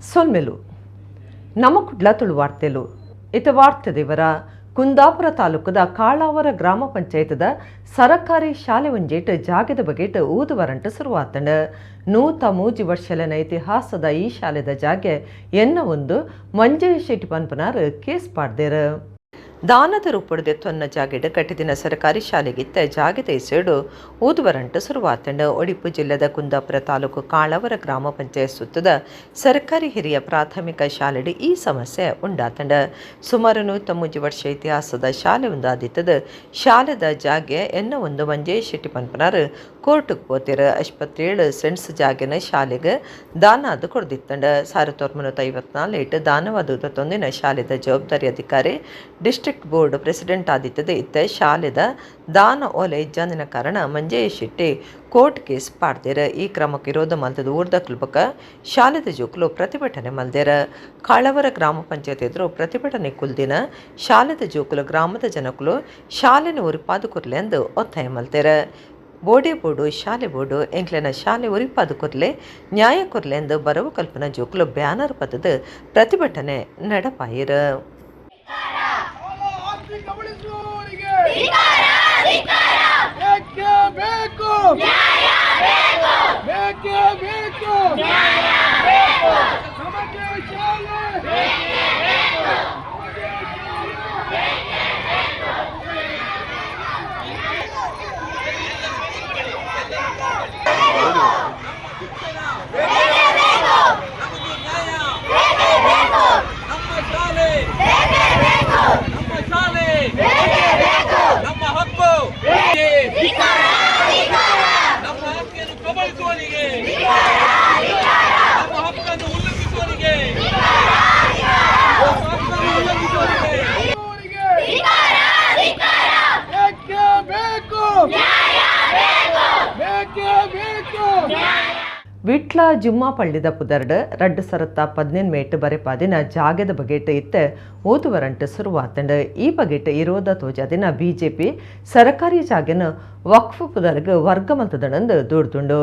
ಸೊಲ್ಮೆಲು ನಮ್ಮ ಕುಡ್ಲ ತುಳುವಾರ್ತೆಲು ಇತ ವಾರ್ತೆದೇವರ ಕುಂದಾಪುರ ತಾಲೂಕದ ಕಾಳಾವರ ಗ್ರಾಮ ಪಂಚಾಯತದ ಸರಕಾರಿ ಶಾಲೆ ಒಂಜೇಟ್ ಜಾಗದ ಬಗೆಟ್ ಊದುವರಂಟ ಶುರುವಾತಂಡ 103 ವರ್ಷಲನ ಇತಿಹಾಸದ ಈ ಶಾಲೆದ ಜಾಗೆ ಎನ್ನ ಒಂದು ಮಂಜಯ್ಯ ಶೆಟ್ಟಿ ಪನ್ಪನಾರ್ ಕೇಸ್ ಪಾಡ್ದೇರು ದಾನದ ರೂಪಡೆ ತೊನ್ನ ಜಾಗೆಡ್ ಕಟ್ಟಿದಿನ ಸರ್ಕಾರಿ ಶಾಲೆಗಿತ್ತ ಜಾಗೆದ ಹೆಸರು ಊದುವರಂಟ ಶುರುವಾತಂಡ ಒಡಿಪು ಜಿಲ್ಲೆದ ಕುಂದಾಪುರ ತಾಲೂಕು ಕಾಳಾವರ ಗ್ರಾಮ ಪಂಚಾಯತ್ ಸುತ್ತದ ಸರ್ಕಾರಿ ಹಿರಿಯ ಪ್ರಾಥಮಿಕ ಶಾಲೆಡ್ ಈ ಸಮಸ್ಯೆ ಉಂಡಾತಂಡ ಸುಮಾರು 103 ವರ್ಷ ಇತಿಹಾಸದ ಶಾಲೆ ಒಂದಾದಿತ್ತದ ಶಾಲೆದ ಜಾಗೆ ಎನ್ನ ಒಂದು ಮಂಜಯ್ಯ ಶೆಟ್ಟಿ ಪನ್ಪನಾರ್ ಕೋರ್ಟ್ಗೆ ಪೋತಿರ 57 ಸೆಂಟ್ಸ್ ಜಾಗೆನ ಶಾಲೆಗೆ ದಾನ ಅದು ಕೊಡ್ದಿತ್ತಂಡ 1954 ದಾನವಾದ ತೊಂದಿನ ಶಾಲೆದ ಜವಾಬ್ದಾರಿ ಅಧಿಕಾರಿ ಡಿಸ್ಟ್ರಿಕ್ಟ್ ಬೋರ್ಡ್ ಪ್ರೆಸಿಡೆಂಟ್ ಆದಿತ್ತದ ಇತ್ತ ಶಾಲೆದ ದಾನ ಓಲೆ ಇಜ್ಜಾಂದಿನ ಕಾರಣ ಮಂಜಯ್ಯ ಶೆಟ್ಟಿ ಕೋರ್ಟ್ ಕೇಸ್ ಪಾಡ್ದೇರ ಈ ಕ್ರಮಕ್ಕೆ ವಿರೋಧ ಮಲ್ತದ ಊರ್ದ ಕುಲ್ಬಕ ಶಾಲೆದ ಜೋಕುಲು ಪ್ರತಿಭಟನೆ ಮಲ್ದೇರ ಕಾಳಾವರ ಗ್ರಾಮ ಪಂಚಾಯತ್ ಎದುರು ಪ್ರತಿಭಟನೆ ಕುಲ್ದಿನ ಶಾಲೆದ ಜೋಕುಲು ಗ್ರಾಮದ ಜನಕುಲು ಶಾಲೆನ ಉರಿಪಾದು ಕುರ್ಲೆ ಎಂದು ಒತ್ತಾಯ ಮಲ್ತೇರ ಬೋಡೆ ಬೋರ್ಡು ಶಾಲೆ ಬೋರ್ಡು ಎಂಕ್ಲೆನ ಶಾಲೆ ಉರಿಪಾದು ಕುರ್ಲೆ ನ್ಯಾಯ ಕುರ್ಲೆ ಎಂದು ಬರವು ಕಲ್ಪನಾ ಜೋಕುಲು ಬ್ಯಾನರ್ ಪದದ ಪ್ರತಿಭಟನೆ ನಡಪಾಯಿರ ವಿಟ್ಲ ಜುಮ್ಮಾ ಪಳ್ಳಿದ ಪುದರ್ಡ್ ರಡ್ಡ್ ಸರತ್ತ 18 ಮೇಟ್ ಬರೆಪಾದಿನ ಜಾಗದ ಬಗೆಟ್ ಇತ್ತ ಓದುವರಂಟ ಶುರುವಾತಂಡ ಈ ಬಗೆಟ್ ಇರೋದ ತೋಜಾದಿನ ಬಿಜೆಪಿ ಸರಕಾರಿ ಜಾಗೆನ ವಕ್ಫ್ ಪುದರ್ಗ್ ವರ್ಗ ಮಂತದಣಂದು ದೂಡ್ದುಂಡು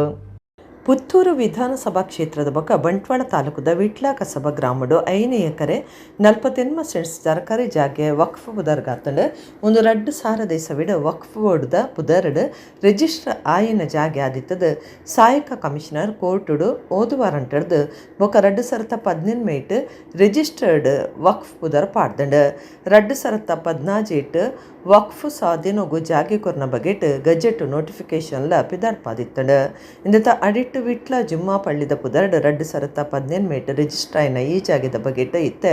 ಪುತ್ತೂರು ವಿಧಾನಸಭಾ ಕ್ಷೇತ್ರದ ಬೊಕ್ಕ ಬಂಟ್ವಾಳ ತಾಲೂಕದ ವಿಟ್ಲ ಕಸಬಾ ಗ್ರಾಮಡು 5 ಎಕರೆ 48 ಸೆಂಟ್ಸ್ ಸರ್ಕಾರಿ ಜಾಗೆ ವಕ್ಫ್ ಪುದರ್ಗಾತಂಡು ಒಂದು 2,000 ಸವಿಡ ವಕ್ಫ್ ಬೋರ್ಡ್ದ ಪುದರ್ಡ್ ರಿಜಿಸ್ಟರ್ ಆಯಿನ ಜಾಗೆ ಆದಿತ್ತದ ಸಹಾಯಕ ಕಮಿಷನರ್ ಕೋರ್ಟುಡು ಓದುವಾರಂಟಡ್ದು ಬೊಕ್ಕ 2018 ಮೇಟ್ ರಿಜಿಸ್ಟರ್ಡ್ ವಕ್ಫ್ ಪುದರ್ ಪಾಡ್ದಂಡು 2014 ವಕ್ಫ್ ಸ್ವಾಧೀನಗು ಜಾಗೆ ಕೊರ್ನ ಬಗೆಟ್ ಗಜೆಟ್ ನೋಟಿಫಿಕೇಶನ್ಲ ಪಿದಾರ್ಪಾದಿತ್ತಂಡು ಇಂದತ ಅಡಿಟ್ ವಿಟ್ಲ ಜುಮ್ಮಾ ಪಳ್ಳಿದ ಪುದರ್ಡ್ 2018 ಮೇಟ್ ರಿಜಿಸ್ಟರ್ ಆಯ್ನ ಈ ಜಾಗೆದ ಬಗೆಟ್ ಇತ್ತ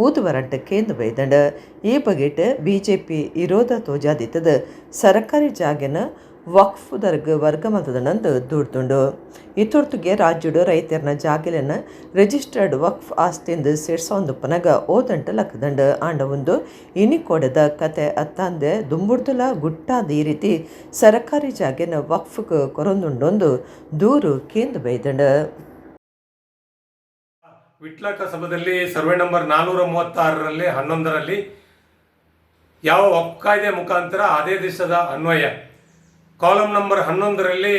ಊದುವರಂಟ ಕೇಂದ್ರ ಬೈದಂಡು ಈ ಬಗೆಟ್ ಬಿಜೆಪಿ ವಿರೋಧ ತೋಜಾದಿತ್ತದ ಸರ್ಕಾರಿ ಜಾಗೆನ ವಕ್ಫ್ ದರ್ಗ್ ವರ್ಗ ಮತದನಂದು ದೂಡ್ದುಂಡು ಈ ತುರ್ತುಗೆ ರಾಜ್ಯಡು ರೈತರನ ಜಾಗೆಲನ್ನ ರಿಜಿಸ್ಟರ್ಡ್ ವಕ್ಫ್ ಆಸ್ತಿಂದು ಸೇರ್ಸೊಂದುಪ್ಪನಾಗ ಓದಂಟ ಲಕ್ಕದಂಡು ಆಂಡ ಒಂದು ಇನಿಕೋಡದ ಕತೆ ಅತ್ತಾಂದೆ ದುಂಬುಡ್ದುಲ ಗುಟ್ಟಾದ ಈ ರೀತಿ ಸರ್ಕಾರಿ ಜಾಗೆನ ವಕ್ಫ್ಗೆ ಕೊರೊಂದುಂಡೊಂದು ದೂರು ಕೇಂದ್ರ ಬೈದಂಡು ವಿಟ್ಲ ಕಸಬದಲ್ಲಿ ಸರ್ವೆ ನಂಬರ್ 436ರಲ್ಲಿ 11ರಲ್ಲಿ ಯಾವ ವಕ್ಫ್ ಕಾಯ್ದೆ ಮುಖಾಂತರ ಆದೇಶದ ಅನ್ವಯ ಕಾಲಮ್ ನಂಬರ್ 11ರಲ್ಲಿ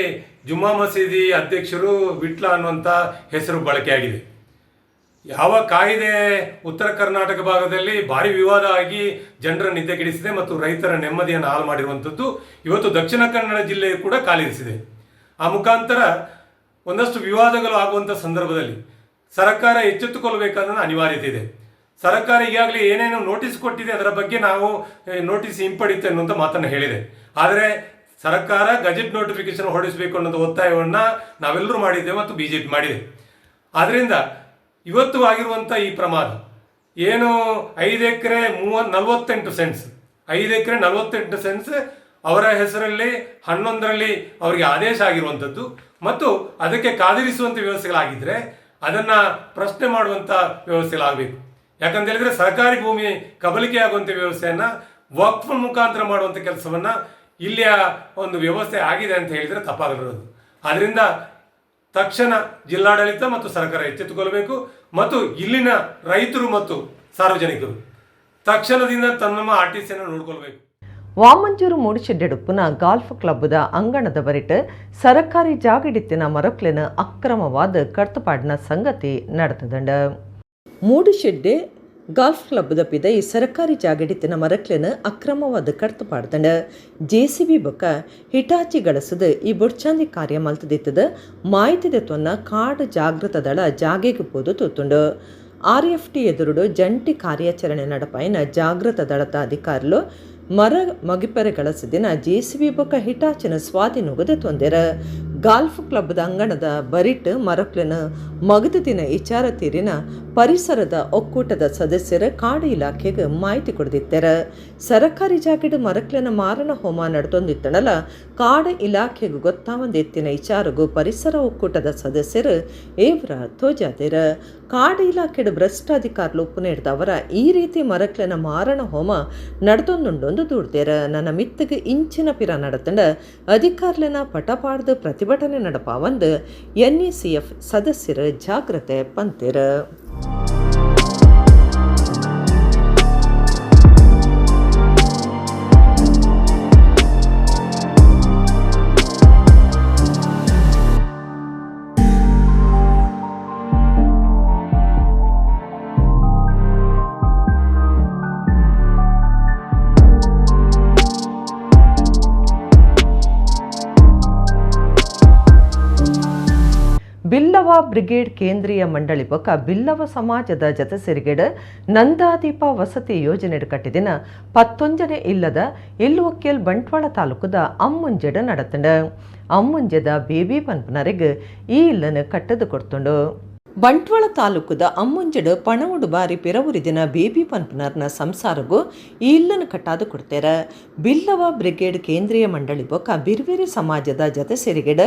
ಜುಮ್ಮಾ ಮಸೀದಿ ಅಧ್ಯಕ್ಷರು ವಿಟ್ಲ ಅನ್ನುವಂಥ ಹೆಸರು ಬಳಕೆಯಾಗಿದೆ. ಯಾವ ಕಾಯ್ದೆ ಉತ್ತರ ಕರ್ನಾಟಕ ಭಾಗದಲ್ಲಿ ಭಾರಿ ವಿವಾದ ಆಗಿ ಜನರ ನಿದ್ದೆಗೆಡಿಸಿದೆ ಮತ್ತು ರೈತರ ನೆಮ್ಮದಿಯನ್ನು ಹಾಳು ಮಾಡಿರುವಂಥದ್ದು ಇವತ್ತು ದಕ್ಷಿಣ ಕನ್ನಡ ಜಿಲ್ಲೆಯು ಕೂಡ ಕಾಲಿರಿಸಿದೆ. ಆ ಮುಖಾಂತರ ಒಂದಷ್ಟು ವಿವಾದಗಳು ಆಗುವಂಥ ಸಂದರ್ಭದಲ್ಲಿ ಸರ್ಕಾರ ಎಚ್ಚೆತ್ತುಕೊಳ್ಳಬೇಕಾದ ಅನಿವಾರ್ಯತೆ ಇದೆ. ಸರ್ಕಾರ ಈಗಾಗಲೇ ಏನೇನು ನೋಟಿಸ್ ಕೊಟ್ಟಿದೆ ಅದರ ಬಗ್ಗೆ ನಾವು ನೋಟಿಸ್ ಹಿಂಪಡಿತೆ ಅನ್ನುವಂಥ ಮಾತನ್ನು ಹೇಳಿದೆ. ಆದರೆ ಸರ್ಕಾರ ಗಜೆಟ್ ನೋಟಿಫಿಕೇಶನ್ ಹೊರಡಿಸಬೇಕು ಅನ್ನೋದು ಒತ್ತಾಯವನ್ನು ನಾವೆಲ್ಲರೂ ಮಾಡಿದ್ದೇವೆ ಮತ್ತು ಬಿಜೆಪಿ ಮಾಡಿದೆ. ಆದ್ದರಿಂದ ಇವತ್ತು ಆಗಿರುವಂಥ ಈ ಪ್ರಮಾದ ಏನು 5 ಎಕರೆ 48 ಸೆಂಟ್ಸ್ 5 ಎಕರೆ 48 ಸೆಂಟ್ಸ್ ಅವರ ಹೆಸರಲ್ಲಿ 11ರಲ್ಲಿ ಅವರಿಗೆ ಆದೇಶ ಆಗಿರುವಂಥದ್ದು ಮತ್ತು ಅದಕ್ಕೆ ಕಾದಿರಿಸುವಂಥ ವ್ಯವಸ್ಥೆಗಳಾಗಿದ್ದರೆ ಅದನ್ನು ಪ್ರಶ್ನೆ ಮಾಡುವಂಥ ವ್ಯವಸ್ಥೆಗಳಾಗಬೇಕು. ಯಾಕಂತ ಹೇಳಿದ್ರೆ ಸರ್ಕಾರಿ ಭೂಮಿ ಕಬಲಿಕೆ ಆಗುವಂಥ ವ್ಯವಸ್ಥೆಯನ್ನು ವಕ್ಫ್ ಮುಖಾಂತರ ಮಾಡುವಂಥ ಕೆಲಸವನ್ನು ಇಲ್ಲಿಯ ಒಂದು ವ್ಯವಸ್ಥೆ ಆಗಿದೆ ಅಂತ ಹೇಳಿದರೆ ತಪ್ಪಾಗಿರೋದು. ಆದ್ದರಿಂದ ತಕ್ಷಣ ಜಿಲ್ಲಾಡಳಿತ ಮತ್ತು ಸರ್ಕಾರ ಎಚ್ಚೆತ್ತುಕೊಳ್ಳಬೇಕು ಮತ್ತು ಇಲ್ಲಿನ ರೈತರು ಮತ್ತು ಸಾರ್ವಜನಿಕರು ತಕ್ಷಣದಿಂದ ತಮ್ಮ ಆರ್ಟಿಸಿಯನ್ನು ನೋಡ್ಕೊಳ್ಬೇಕು. ವಾಮಂಜೂರು ಮೂಡಿಶೆಡ್ಡೆಡುಪ್ಪುನ ಗಾಲ್ಫ್ ಕ್ಲಬ್ದ ಅಂಗಣದ ಬರಿಟ್ ಸರಕಾರಿ ಜಾಗಿಡಿತ್ತಿನ ಮರಕ್ಲೆನ ಅಕ್ರಮವಾದ ಕರ್ತುಪಾಡಿನ ಸಂಗತಿ ನಡೆತದಂಡ. ಮೂಡಿಶೆಡ್ಡೆ ಗಾಲ್ಫ್ ಕ್ಲಬ್ದ ಪಿದ ಈ ಸರ್ಕಾರಿ ಜಾಗಿಡಿತ್ತಿನ ಮರಕ್ಲೆನ ಅಕ್ರಮವಾದ ಕರ್ತುಪಾಡ್ದಂಡ JCB ಬೊಕ್ಕ ಹಿಟಾಚಿ ಗಳಸದ ಈ ಬೊಡ್ಚಾಂದಿ ಕಾರ್ಯ ಮಲ್ತದಿತ್ತದ ಮಾಹಿತಿ ದೆತ್ತೊನ್ನ ಕಾಡು ಜಾಗೃತ ದಳ ಜಾಗೆಗೆ ಪೋದು ತೂತುಂಡು. RFT ಎದುರುಡು ಜಂಟಿ ಕಾರ್ಯಾಚರಣೆ ನಡಪಾಯಿನ ಜಾಗೃತ ದಳದ ಅಧಿಕಾರುಲು ಮರ ಮಗಿಪೆರೆ ಗಳಸದಿನ JCB ಬೊಕ್ಕ ಹಿಟಾಚಿನ ಸ್ವಾಧೀನೋಗದೆ ತೊಂದೆರ. ಗಾಲ್ಫ್ ಕ್ಲಬ್ದ ಅಂಗಣದ ಬರಿಟ್ ಮರಕ್ಲೆನ ಮಗದ ದಿನ ವಿಚಾರ ತೀರಿನ ಪರಿಸರದ ಒಕ್ಕೂಟದ ಸದಸ್ಯರ ಕಾಡು ಇಲಾಖೆಗೆ ಮಾಹಿತಿ ಕೊಡ್ದಿತ್ತಾರ. ಸರಕಾರಿ ಜಾಗಿಡ ಮರಕ್ಲೆನ ಮಾರಣ ಹೋಮ ನಡೆದೊಂದಿತ್ತನಲ್ಲ, ಕಾಡು ಇಲಾಖೆಗೆ ಗೊತ್ತಾವಂದ ಎತ್ತಿನ ವಿಚಾರಗೂ ಪರಿಸರ ಒಕ್ಕೂಟದ ಸದಸ್ಯರು ಏವ್ರ ತೋಜಾದೇರ. ಕಾಡು ಇಲಾಖೆದ ಭ್ರಷ್ಟ ಅಧಿಕಾರುಲು ಉಪ್ಪು ನೀಡಿದವರ ಈ ರೀತಿ ಮರಕ್ಲೆನ ಮಾರಣ ಹೋಮ ನಡೆದೊಂದುಂಡೊಂದು ದೂಡ್ದೇರ. ನನ್ನ ಮಿತ್ತಿಗೆ ಇಂಚಿನ ಪಿರ ನಡೆತಂಡ ಅಧಿಕಾರ್ಲೆನ ಪಟಪಾಡ್ದು ಪ್ರತಿಭಟನೆ ನಡಪಾವಂದು NACF ಸದಸ್ಯರ ಜಾಗ್ರತೆ ಪಂತೇರ. ಬಿಲ್ಲವ ಬ್ರಿಗೇಡ್ ಕೇಂದ್ರೀಯ ಮಂಡಳಿ ಬೊಕ್ಕ ಬಿಲ್ಲವ ಸಮಾಜದ ಜತೆ ಸೇರಿಗೆಡ ನಂದಾದೀಪ ವಸತಿ ಯೋಜನೆ ಕಟ್ಟಿದಿನ 11ನೇ ಇಲ್ಲದ ಇಲ್ಲುವಕ್ಕೆಲ್ ಬಂಟ್ವಾಳ ತಾಲೂಕದ ಅಮ್ಮುಂಜೆಡ ನಡತಂಡ. ಅಮ್ಮುಂಜೆದ ಬೇಬಿ ಪನ್ಪನರಿಗೆ ಈ ಇಲ್ಲನ್ನು ಕಟ್ಟದು ಕೊಡ್ತುಂಡು. ಬಂಟ್ವಾಳ ತಾಲೂಕದ ಅಮ್ಮುಂಜಡು ಪಣವುಡು ಬಾರಿ ಪಿರವುರಿದಿನ ಬೇಬಿ ಪನ್ಪನರ್ನ ಸಂಸಾರಗೂ ಈ ಇಲ್ಲನ್ನು ಕಟ್ಟಾದು ಕೊಡ್ತೇರ. ಬಿಲ್ಲವ ಬ್ರಿಗೇಡ್ ಕೇಂದ್ರೀಯ ಮಂಡಳಿ ಬೊಕ್ಕ ಬಿರ್ವೇರಿ ಸಮಾಜದ ಜತೆ ಸೇರಿಗೆಡ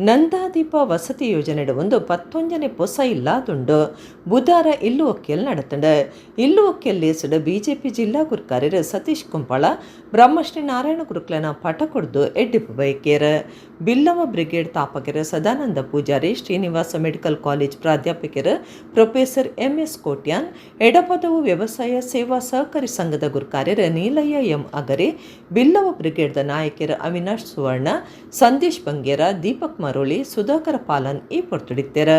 ನಂದಾದೀಪ ವಸತಿ ಯೋಜನೆಡ ಒಂದು 11ನೇ ಪೊಸ ಇಲ್ಲಾದುಂಡು. ಬುಧವಾರ ಇಲ್ಲು ಒಕ್ಕೆಲ್ ನಡತಂಡ. ಇಲ್ಲು ಒಕ್ಕೆಲ್ ಲೇಸಡ BJP ಜಿಲ್ಲಾ ಗುರುಕಾರ್ಯರು ಸತೀಶ್ ಕುಂಪಳ ಬ್ರಹ್ಮಶ್ರೀ ನಾರಾಯಣ ಗುರುಕ್ಲನ ಪಟ ಕೊಡ್ದು ಎಡ್ಡಿಪ್ಪು ಬೈಕೇರ. ಬಿಲ್ಲವ ಬ್ರಿಗೇಡ್ ತಾಪಕರ ಸದಾನಂದ ಪೂಜಾರಿ, ಶ್ರೀನಿವಾಸ ಮೆಡಿಕಲ್ ಕಾಲೇಜ್ ಪ್ರಾಧ್ಯಾಪಕರು ಪ್ರೊಫೆಸರ್ MS ಕೋಟ್ಯಾನ್, ಎಡಪದವು ವ್ಯವಸಾಯ ಸೇವಾ ಸಹಕಾರಿ ಸಂಘದ ಗುರುಕಾರ್ಯರು ನೀಲಯ್ಯ M ಅಗರೆ, ಬಿಲ್ಲವ ಬ್ರಿಗೇಡ್ದ ನಾಯಕರು ಅವಿನಾಶ್ ಸುವರ್ಣ, ಸಂದೇಶ್ ಬಂಗೇರ, ದೀಪಕ್ ಮರೋಳಿ, ಸುಧಾಕರ ಪಾಲನ್ ಈ ಪೊರ್ತುಡಿತ್ತೆರ.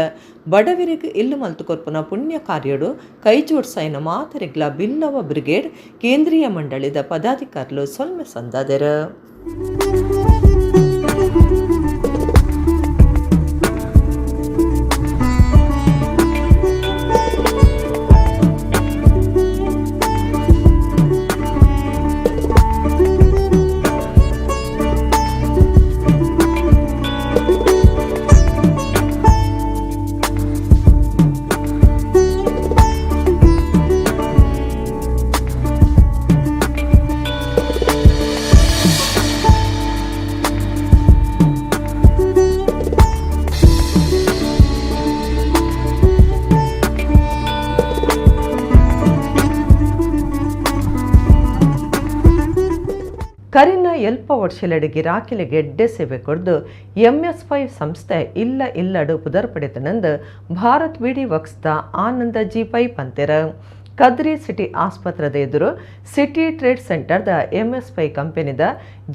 ಬಡವರಿಗೆ ಇಲ್ಲು ಮಲ್ತುಕೊರ್ಪುನ ಪುಣ್ಯ ಕಾರ್ಯಡು ಕೈ ಜೋಡ್ಸಾಯಿನ ಮಾತರಿಗ್ಲ ಬಿಲ್ಲವ ಬ್ರಿಗೇಡ್ ಕೇಂದ್ರೀಯ ಮಂಡಳಿದ ಪದಾಧಿಕಾರುಲು ಸೊಲ್ಮೆ ಸಂದಾದೆರ. ಕರಿನ ಎಲ್ಪ ವರ್ಷಲೆಡು ಗಿರಾಕಿಲೆ ಗೆಡ್ಡೆ ಸೇವೆ ಕೊಡ್ದು MS5 ಸಂಸ್ಥೆ ಇಲ್ಲಡು ಪುದರ್ಪಡೆತನಂದು ಭಾರತ್ ಬಿಡಿ ವಕ್ಸ್ದ ಆನಂದ G5 ಪಂತೆರ. ಕದ್ರಿ ಸಿಟಿ ಆಸ್ಪತ್ರೆದ ಎದುರು ಸಿಟಿ ಟ್ರೇಡ್ ಸೆಂಟರ್ದ MS5 ಕಂಪನಿದ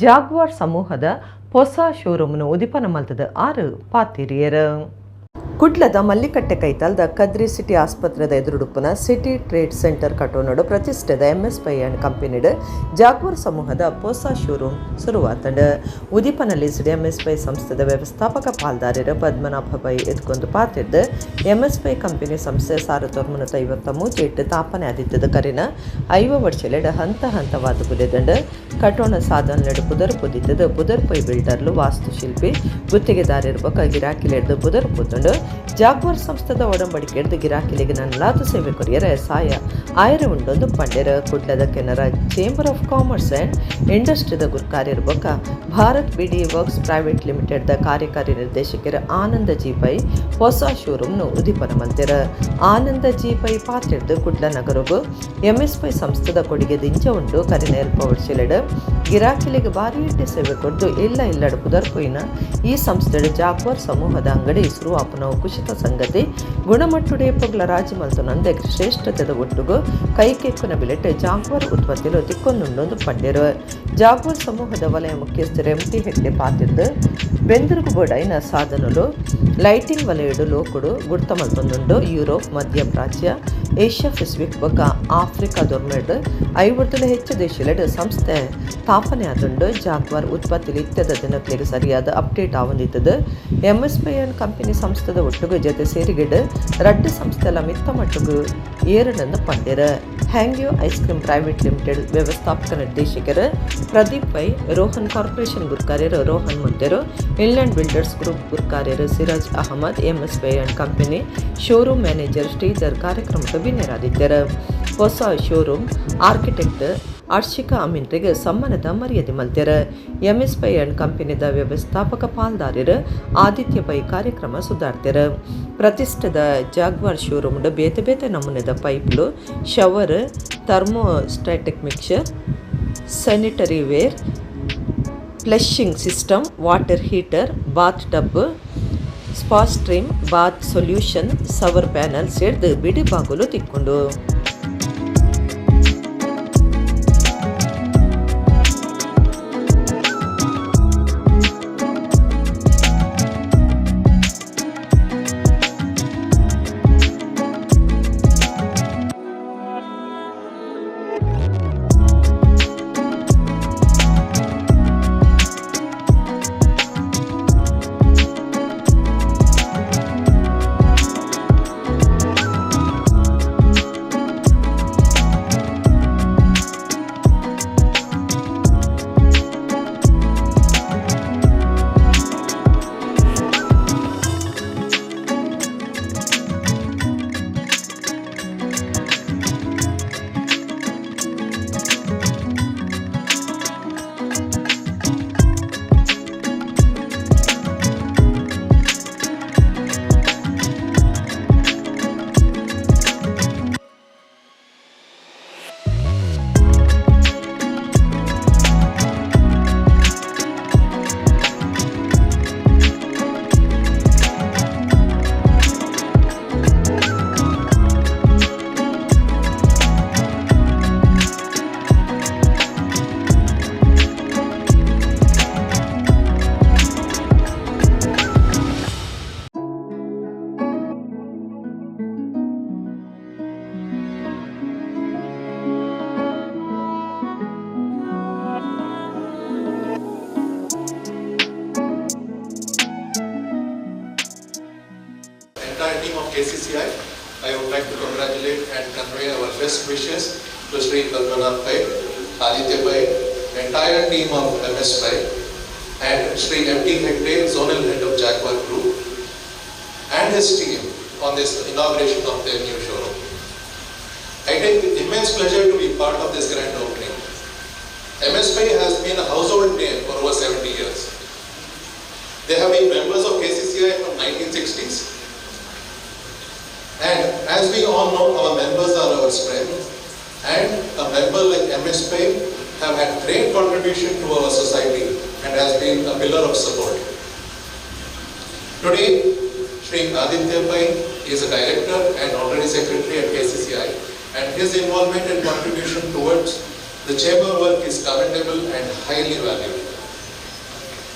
ಜಾಗ್ವಾರ್ ಸಮೂಹದ ಹೊಸ ಶೋರೂಮ್ನು ಉದಿಪನ ಮಲ್ತದ 6 ಪಾತಿರಿಯರ. ಕುಡ್ಲದ ಮಲ್ಲಿಕಟ್ಟೆ ಕೈತಾಲ್ದ ಕದ್ರಿ ಸಿಟಿ ಆಸ್ಪತ್ರೆದ ಎದುರುಡುಪ್ಪನ ಸಿಟಿ ಟ್ರೇಡ್ ಸೆಂಟರ್ ಕಟ್ಟೋನಡು ಪ್ರತಿಷ್ಠೆದ MS5 ಕಂಪನಿಡ್ ಜಾಗ್ವಾರ್ ಸಮೂಹದ ಹೊಸ ಶೋರೂಮ್ ಶುರುವಾತಂಡ. ಉದಿಪನಲ್ಲಿ MS5 ಸಂಸ್ಥೆದ ವ್ಯವಸ್ಥಾಪಕ ಪಾಲ್ದಾರರ ಪದ್ಮನಾಭ ಪೈ ಎತ್ಕೊಂದು ಪಾತಿರ್ದು MS5 ಕಂಪನಿ ಸಂಸ್ಥೆ 1953 ತಾಪನೆ ಆದಿತ್ತದ ಕರಿನ 5 ವರ್ಷಲೆಡ ಹಂತ ಹಂತವಾದ ಬುಲೆದಂಡ ಕಟ್ಟೋಣ ಸಾಧನಲೆಡು ಪುದರ್ ಪುದಿತ್ತದ ಪುದರ್ ಪೈ ಬಿಲ್ಡರ್ಲು ವಾಸ್ತುಶಿಲ್ಪಿ ಗುತ್ತಿಗೆದಾರರ ಬೊಕ್ಕ ಗಿರಾಕಿಲೆಡ್ದು ಪುದರ್ ಪುತ್ತುಂಡು ಜಾಗ್ವಾರ್ ಸಂಸ್ಥೆದ ಒಡಂಬಡಿಕೆ ಹಿಡಿದು ಗಿರಾಕಿಲೆಗೆ ನನ್ನಲಾದ ಸೇವೆ ಕೊರಿಯರ ಸಾಯ ಆಯರ ಉಂಡೊಂದು ಪಂಡೆರ. ಕುಡ್ಲದ Canara chamber of commerce and ಇಂಡಸ್ಟ್ರಿದ ಗುರುಕಾರ್ಯರ ಬೊಕ್ಕ ಭಾರತ್ ಬಿಡಿ ವರ್ಕ್ಸ್ ಪ್ರೈವೇಟ್ ಲಿಮಿಟೆಡ್ದ ಕಾರ್ಯಕಾರಿ ನಿರ್ದೇಶಕರ ಆನಂದ G5 ಹೊಸ ಶೋರೂಮ್ನು ಉದಿಪನ ಮಂತೆರ. ಆನಂದ G5 ಪಾತ್ರೆಡ್ದು ಕುಡ್ಲ ನಗರಗು MS5 ಸಂಸ್ಥೆದ ಕೊಡುಗೆ ದಿಂಚ ಉಂಡು ಕರಿನ ಎಲ್ಪ ವರ್ಷಲೆಡು ಗಿರಾಕಿಲೆಗೆ ಭಾರಿ ಇಟ್ಟೆ ಸೇವೆ ಕೊಡ್ದು ಇಲ್ಲಡು ಪುದರ್ಪೊಯ್ನ ಈ ಸಂಸ್ಥೆಡು ಜಾಗ್ವಾರ್ ಸಮೂಹದ ಅಂಗಡಿ ಶುರುವಾಪ ಆಪನವು ಕುಶಿತ ಸಂಗತಿ ಗುಣಮಟ್ಟುಡೆ ಪೊಗ್ಲ ರಾಜಿ ಮಲ್ತುನಂದೆ ಶ್ರೇಷ್ಠತೆದ ಒಟ್ಟುಗು ಕೈಕೆಕ್ಕುನ ಬಿಲೆಟ್ ಜಾಗ್ವಾರ್ ಉತ್ಪತ್ತಿಲು ತಿಕ್ಕೊಂದುಂಡೊಂದು ಪಂಡೆರು ಜಾಗ್ವಾರ್ ಸಮೂಹದ ವಲಯ ಮುಖ್ಯಸ್ಥರು ಎಂಟಿ ಹೆಗ್ಡೆ ಪಾತಿದ್ದು ಬೆಂದುರುಗು ಬೋಡೈನ ಸಾಧನಲು ಲೈಟಿಂಗ್ ವಲಯಡು ಲೋಕುಡು ಗುಡ್ತ ಮಲ್ತೊಂದುಂಡು ಯುರೋಪ್ ಮಧ್ಯಪ್ರಾಚ್ಯ ಏಷ್ಯಾ ಪೆಸಿಫಿಕ್ ಬೊಕ್ಕ ಆಫ್ರಿಕಾ ದೊರ್ಮೆಡ್ 50 ಹೆಚ್ಚು ದೇಶಲೆಡ್ ಸಂಸ್ಥೆ ಸ್ಥಾಪನೆ ಆದುಂಡು ಜಾಗ್ವಾರ್ ಉತ್ಪತ್ತಿಲು ಇತ್ಯದ ದಿನಕ್ಲೆಗ್ ಸರಿಯಾದ ಅಪ್ಡೇಟ್ ಆವಂದಿತ್ತದು ಎಂಎಸ್ಪಿ ಅಂಡ್ ಕಂಪನಿ ಸಂಸ್ಥೆದ ಒಟ್ಟುಗು ಜೊತೆ ಸೇರಿಗಿಡು ರಡ್ಡು ಸಂಸ್ಥೆಲ ಮಿತ್ತ ಮಟ್ಟುಗು ಏರಡನ್ನು ಪಂಡೆರು Hangyo ice cream private limited ವ್ಯವಸ್ಥಾಪಕ ನಿರ್ದೇಶಕರು ಪ್ರದೀಪ್ ಪೈ ರೋಹನ್ ಕಾರ್ಪೊರೇಷನ್ ಗುರ್ಕಾರ್ಯರು ರೋಹನ್ ಮುಂತೆರು ಇನ್ಲ್ಯಾಂಡ್ ಬಿಲ್ಡರ್ಸ್ ಗ್ರೂಪ್ ಗುರ್ಕಾರ್ಯರು Siraj Ahmed MSP and company showroom manager Sridhar ಕಾರ್ಯಕ್ರಮಕ್ಕೆ ಬಿನ್ನೆರಾದಿದ್ದರು. ಹೊಸ ಶೋರೂಮ್ ಆರ್ಕಿಟೆಕ್ಟ್ ಅರ್ಷಿಕಾ ಅಮೀನ್ರಿಗೆ ಸಮ್ಮಾನದ ಮರ್ಯಾದೆ ಮಲ್ತೆರು. ಎಂಎಸ್ಪಿ ಅಂಡ್ ಕಂಪನಿದ ವ್ಯವಸ್ಥಾಪಕ ಪಾಲ್ದಾರರು ಆದಿತ್ಯ ಪೈ ಕಾರ್ಯಕ್ರಮ ಸುಧಾರ್ತೆರು. ಪ್ರತಿಷ್ಠಿತ ಜಾಗ್ವಾರ್ ಶೋರೂಮ್ಡ್ ಬೇತೆ ಬೇತೆ ನಮೂನೆದ ಪೈಪ್ಲು shower thermostatic mixer sanitary ware flushing system water heater bath tub spa stream bath solution shower panel ಸೇರಿದು ಬಿಡಿ ಬಾಗುಲು ತಿಕ್ಕೊಂಡು Team of KCCI, I would like to congratulate and convey our best wishes to Sri Kalpana Pai, Aditya Pai, entire team of MS Pai, and Sri M.T. Hegde, Zonal Head of Jaguar Group, and his team on this inauguration of their new showroom. I take immense pleasure to be part of this grand opening. MS Pai has been a household name for over 70 years. They have been members of KCCI from 1960s. And as we all know, our members are our strength, and a member like MS Pai have had great contribution to our society and has been a pillar of support. Today, Sri Aditya Pai is a director and honorary secretary at KCCI, and his involvement and contribution towards the chamber work is commendable and highly valued.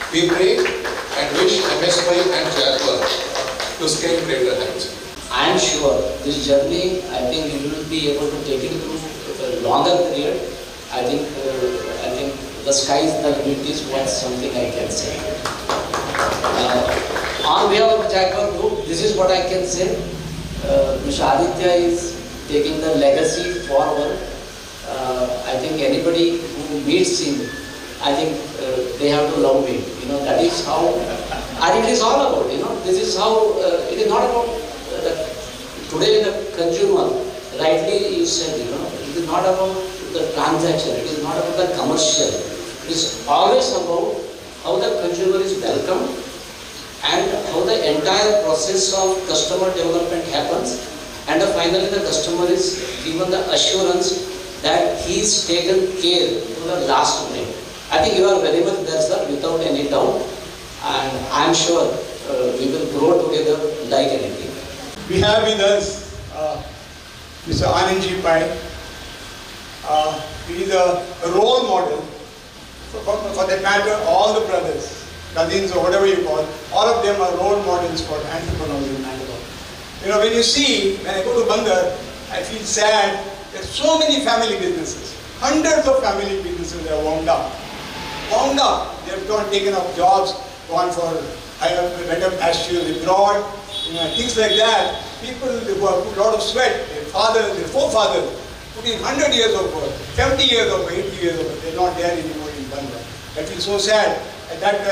We pray and wish MS Pai and Jaguar to scale greater heights. I am sure this journey, I think we will be able to take it through a longer period. I think the sky is the limit is what something I can say. On behalf of Jaguar Group, this is what I can say. Mr. Aditya is taking the legacy forward. I think anybody who meets him, I think they have to love him. That is how, and it is all about, this is how, it is not about today the consumer, rightly you said, it is not about the transaction, it is not about the commercial. It is always about how the consumer is welcomed and how the entire process of customer development happens, and finally the customer is given the assurance that he is taken care to the last minute. I think you are very much there, sir, without any doubt, and I am sure we will grow together like anything. We have with us Mr. Anandji Pai. He is a role model. For that matter, all the brothers, cousins or whatever you call, all of them are role models for entrepreneurs in Mangalore. You know, when I go to Bandar, I feel sad. There's so many family businesses. Hundreds of family businesses are wound up. They have gone, taken up jobs, gone for better pastures abroad, things like that. People who have put a lot of sweat, their forefathers, put in 100 years of work, 70 years of work, 80 years of work. They're not there anymore in Bandar. I feel so sad. And that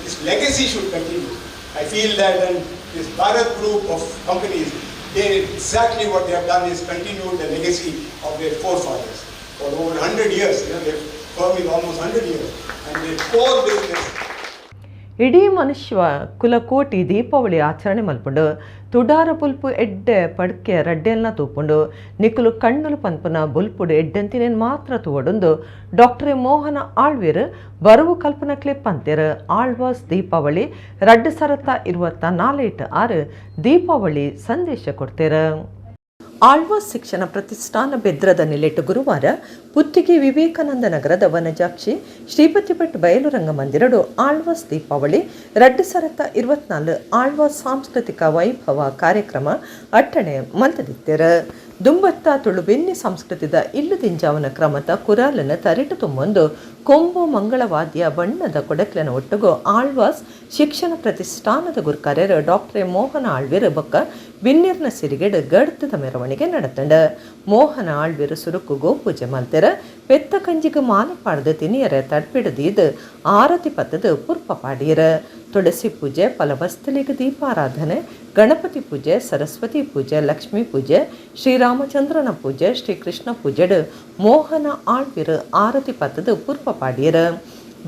this legacy should continue. I feel that this Bharat group of companies, exactly what they have done is continued the legacy of their forefathers. For over 100 years, their firm is almost 100 years. And their core business. ಇಡೀ ಮನುಷ್ಯ ಕುಲಕೋಟಿ ದೀಪಾವಳಿ ಆಚರಣೆ ಮಲ್ಪುಂಡು ತುಡಾರ ಬುಲ್ಪು ಎಡ್ಡೆ ಪಡ್ಕೆ ರಡ್ಡೆಲ್ನ ತೂಪುಂಡು ನಿಕುಲು ಕಣ್ಣುಲು ಪನ್ಪುನ ಬುಲ್ಪುಡು ಎಡ್ಡೆಂತಿನೇನು ಮಾತ್ರ ತೂವಡುಂದು doctor ಮೋಹನ ಆಳ್ವೀರ್ ಬರವು ಕಲ್ಪನಾ clip ಅಂತೀರು Alva's Deepavali ರಡ್ಡು ಸರತ 24 Deepavali ಸಂದೇಶ ಕೊಡ್ತೀರ. ಆಳ್ವಾಸ್ ಶಿಕ್ಷಣ ಪ್ರತಿಷ್ಠಾನ ಬೆದ್ರದ ನೆಲೆಟ್ಟು ಗುರುವಾರ ಪುತ್ತಿಗೆ ವಿವೇಕಾನಂದ ನಗರದ ವನಜಾಕ್ಷಿ ಶ್ರೀಪತಿ ಭಟ್ ಬಯಲು ರಂಗಮಂದಿರಡು ಆಳ್ವಾಸ್ ದೀಪಾವಳಿ 2024 ಆಳ್ವಾಸ್ ಸಾಂಸ್ಕೃತಿಕ ವೈಭವ ಕಾರ್ಯಕ್ರಮ ಅಟ್ಟಣೆ ಮಂತದಿತ್ತೆರ. ದುಂಬತ್ತ ತುಳು ಬೆನ್ನಿ ಸಂಸ್ಕೃತಿದ ಇಲ್ಲುದಿಂಜಾವನ ಕ್ರಮದ ಕುರಾಲನ ತರಿಟು ತುಂಬೊಂದು ಕೊಂಬು ಮಂಗಳವಾದ್ಯ ಬಣ್ಣದ ಕೊಡಕ್ಲನ ಒಟ್ಟುಗು ಆಳ್ವಾಸ್ ಶಿಕ್ಷಣ ಪ್ರತಿಷ್ಠಾನದ ಗುರುಕಾರ್ಯರು ಡಾಕ್ಟರ್ ಮೋಹನ ಆಳ್ವೀರ್ ಬೊಕ್ಕ ಬಿನ್ನಿರ್ನ ಸಿರಿಗೆಡ್ ಗಡ್ತದ ಮೆರವಣಿಗೆ ನಡೆತಂಡ. ಮೋಹನ ಆಳ್ವೀರ್ ಸುರುಕು ಗೋಪೂಜೆ ಮಲ್ತೆರ ಪೆತ್ತ ಕಂಜಿಗೆ ಮಾಲೆ ಪಾಡ್ದು ತಿನಿಯರ ತಡ್ಪಿಡದೀದು ಆರತಿ ಪತ್ತದ ಪುರ್ಪ ಪಾಡಿಯರ. ತುಳಸಿ ಪೂಜೆ, ಫಲವಸ್ತಲಿಗೆ ದೀಪಾರಾಧನೆ, ಗಣಪತಿ ಪೂಜೆ, ಸರಸ್ವತಿ ಪೂಜೆ, ಲಕ್ಷ್ಮೀ ಪೂಜೆ, ಶ್ರೀರಾಮಚಂದ್ರನ ಪೂಜೆ, ಶ್ರೀಕೃಷ್ಣ ಪೂಜೆಡ್ ಮೋಹನ ಆಳ್ವೀರ್ ಆರತಿ ಪತ್ತದ ಪುರ್ಪ ಪಾಡಿಯರ.